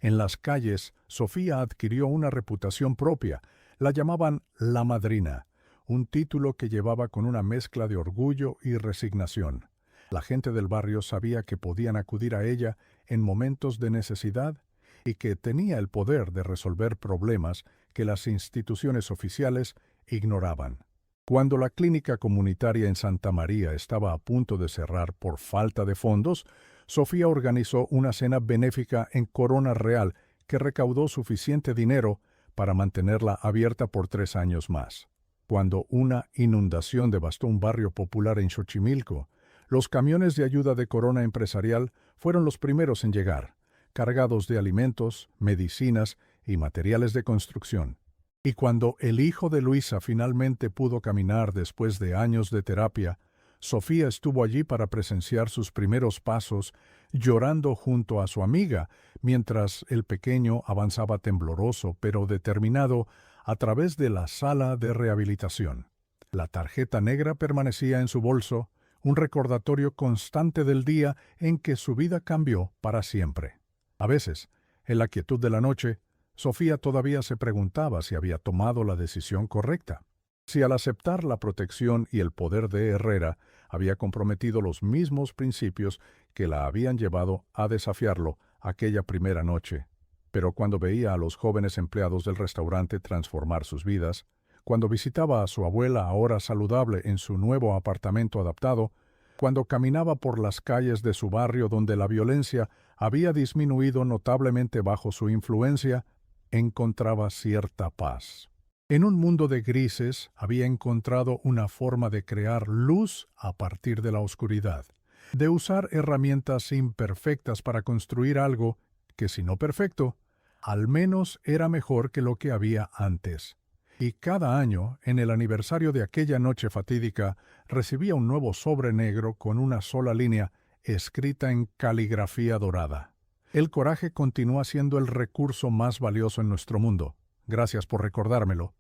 En las calles, Sofía adquirió una reputación propia. La llamaban la madrina, un título que llevaba con una mezcla de orgullo y resignación. La gente del barrio sabía que podían acudir a ella en momentos de necesidad y que tenía el poder de resolver problemas que las instituciones oficiales ignoraban. Cuando la clínica comunitaria en Santa María estaba a punto de cerrar por falta de fondos, Sofía organizó una cena benéfica en Corona Real que recaudó suficiente dinero para mantenerla abierta por 3 años más. Cuando una inundación devastó un barrio popular en Xochimilco, los camiones de ayuda de Corona Empresarial fueron los primeros en llegar, cargados de alimentos, medicinas y materiales de construcción. Y cuando el hijo de Luisa finalmente pudo caminar después de años de terapia, Sofía estuvo allí para presenciar sus primeros pasos, llorando junto a su amiga, mientras el pequeño avanzaba tembloroso pero determinado a través de la sala de rehabilitación. La tarjeta negra permanecía en su bolso, un recordatorio constante del día en que su vida cambió para siempre. A veces, en la quietud de la noche, Sofía todavía se preguntaba si había tomado la decisión correcta, si al aceptar la protección y el poder de Herrera había comprometido los mismos principios que la habían llevado a desafiarlo aquella primera noche. Pero cuando veía a los jóvenes empleados del restaurante transformar sus vidas, cuando visitaba a su abuela ahora saludable en su nuevo apartamento adaptado, cuando caminaba por las calles de su barrio donde la violencia había disminuido notablemente bajo su influencia, encontraba cierta paz. En un mundo de grises había encontrado una forma de crear luz a partir de la oscuridad, de usar herramientas imperfectas para construir algo que, si no perfecto, al menos era mejor que lo que había antes. Y cada año, en el aniversario de aquella noche fatídica, recibía un nuevo sobre negro con una sola línea, escrita en caligrafía dorada. El coraje continúa siendo el recurso más valioso en nuestro mundo. Gracias por recordármelo.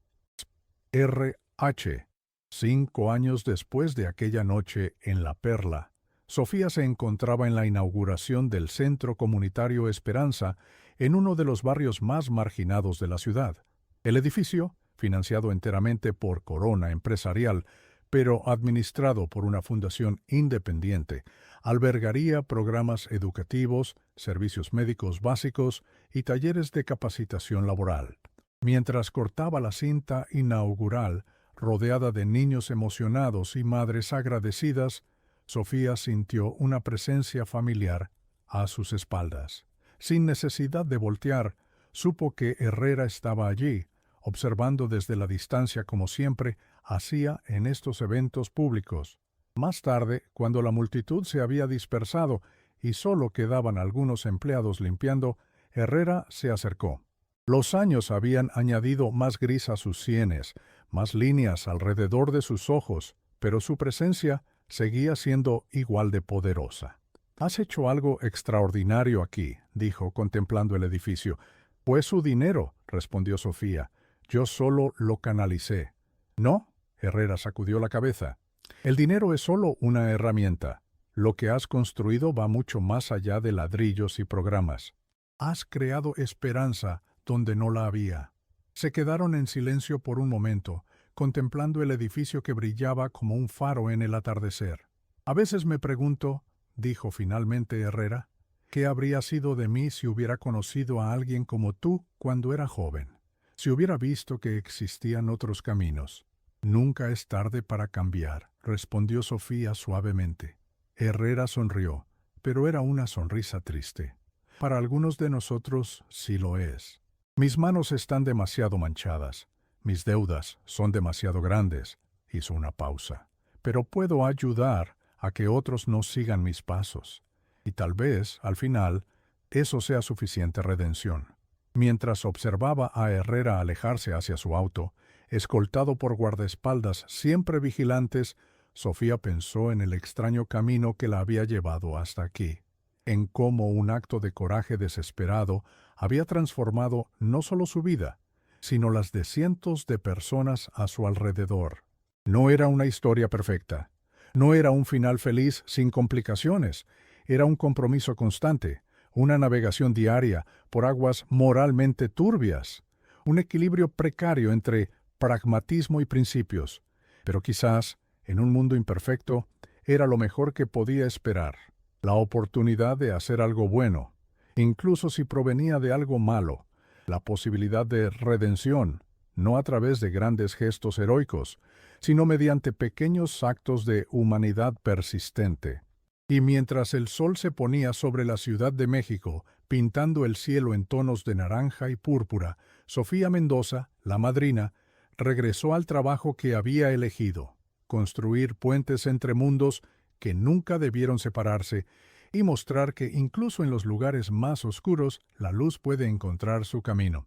R.H. 5 años después de aquella noche en La Perla, Sofía se encontraba en la inauguración del Centro Comunitario Esperanza en uno de los barrios más marginados de la ciudad. El edificio, financiado enteramente por Corona Empresarial, pero administrado por una fundación independiente, albergaría programas educativos, servicios médicos básicos y talleres de capacitación laboral. Mientras cortaba la cinta inaugural, rodeada de niños emocionados y madres agradecidas, Sofía sintió una presencia familiar a sus espaldas. Sin necesidad de voltear, supo que Herrera estaba allí, observando desde la distancia como siempre hacía en estos eventos públicos. Más tarde, cuando la multitud se había dispersado y solo quedaban algunos empleados limpiando, Herrera se acercó. Los años habían añadido más gris a sus sienes, más líneas alrededor de sus ojos, pero su presencia seguía siendo igual de poderosa. «Has hecho algo extraordinario aquí», dijo, contemplando el edificio. «Fue su dinero», respondió Sofía. «Yo solo lo canalicé». «No», Herrera sacudió la cabeza. «El dinero es solo una herramienta. Lo que has construido va mucho más allá de ladrillos y programas. Has creado esperanza donde no la había». Se quedaron en silencio por un momento, contemplando el edificio que brillaba como un faro en el atardecer. «A veces me pregunto», dijo finalmente Herrera, «¿qué habría sido de mí si hubiera conocido a alguien como tú cuando era joven? Si hubiera visto que existían otros caminos». «Nunca es tarde para cambiar», respondió Sofía suavemente. Herrera sonrió, pero era una sonrisa triste. «Para algunos de nosotros sí lo es. Mis manos están demasiado manchadas. Mis deudas son demasiado grandes», hizo una pausa. «Pero puedo ayudar a que otros no sigan mis pasos. Y tal vez, al final, eso sea suficiente redención». Mientras observaba a Herrera alejarse hacia su auto, escoltado por guardaespaldas siempre vigilantes, Sofía pensó en el extraño camino que la había llevado hasta aquí, en cómo un acto de coraje desesperado había transformado no solo su vida, sino las de cientos de personas a su alrededor. No era una historia perfecta, no era un final feliz sin complicaciones, era un compromiso constante, una navegación diaria por aguas moralmente turbias, un equilibrio precario entre pragmatismo y principios, pero quizás, en un mundo imperfecto, era lo mejor que podía esperar, la oportunidad de hacer algo bueno, incluso si provenía de algo malo, la posibilidad de redención, no a través de grandes gestos heroicos, sino mediante pequeños actos de humanidad persistente. Y mientras el sol se ponía sobre la Ciudad de México, pintando el cielo en tonos de naranja y púrpura, Sofía Mendoza, la madrina, regresó al trabajo que había elegido: construir puentes entre mundos que nunca debieron separarse y mostrar que incluso en los lugares más oscuros la luz puede encontrar su camino.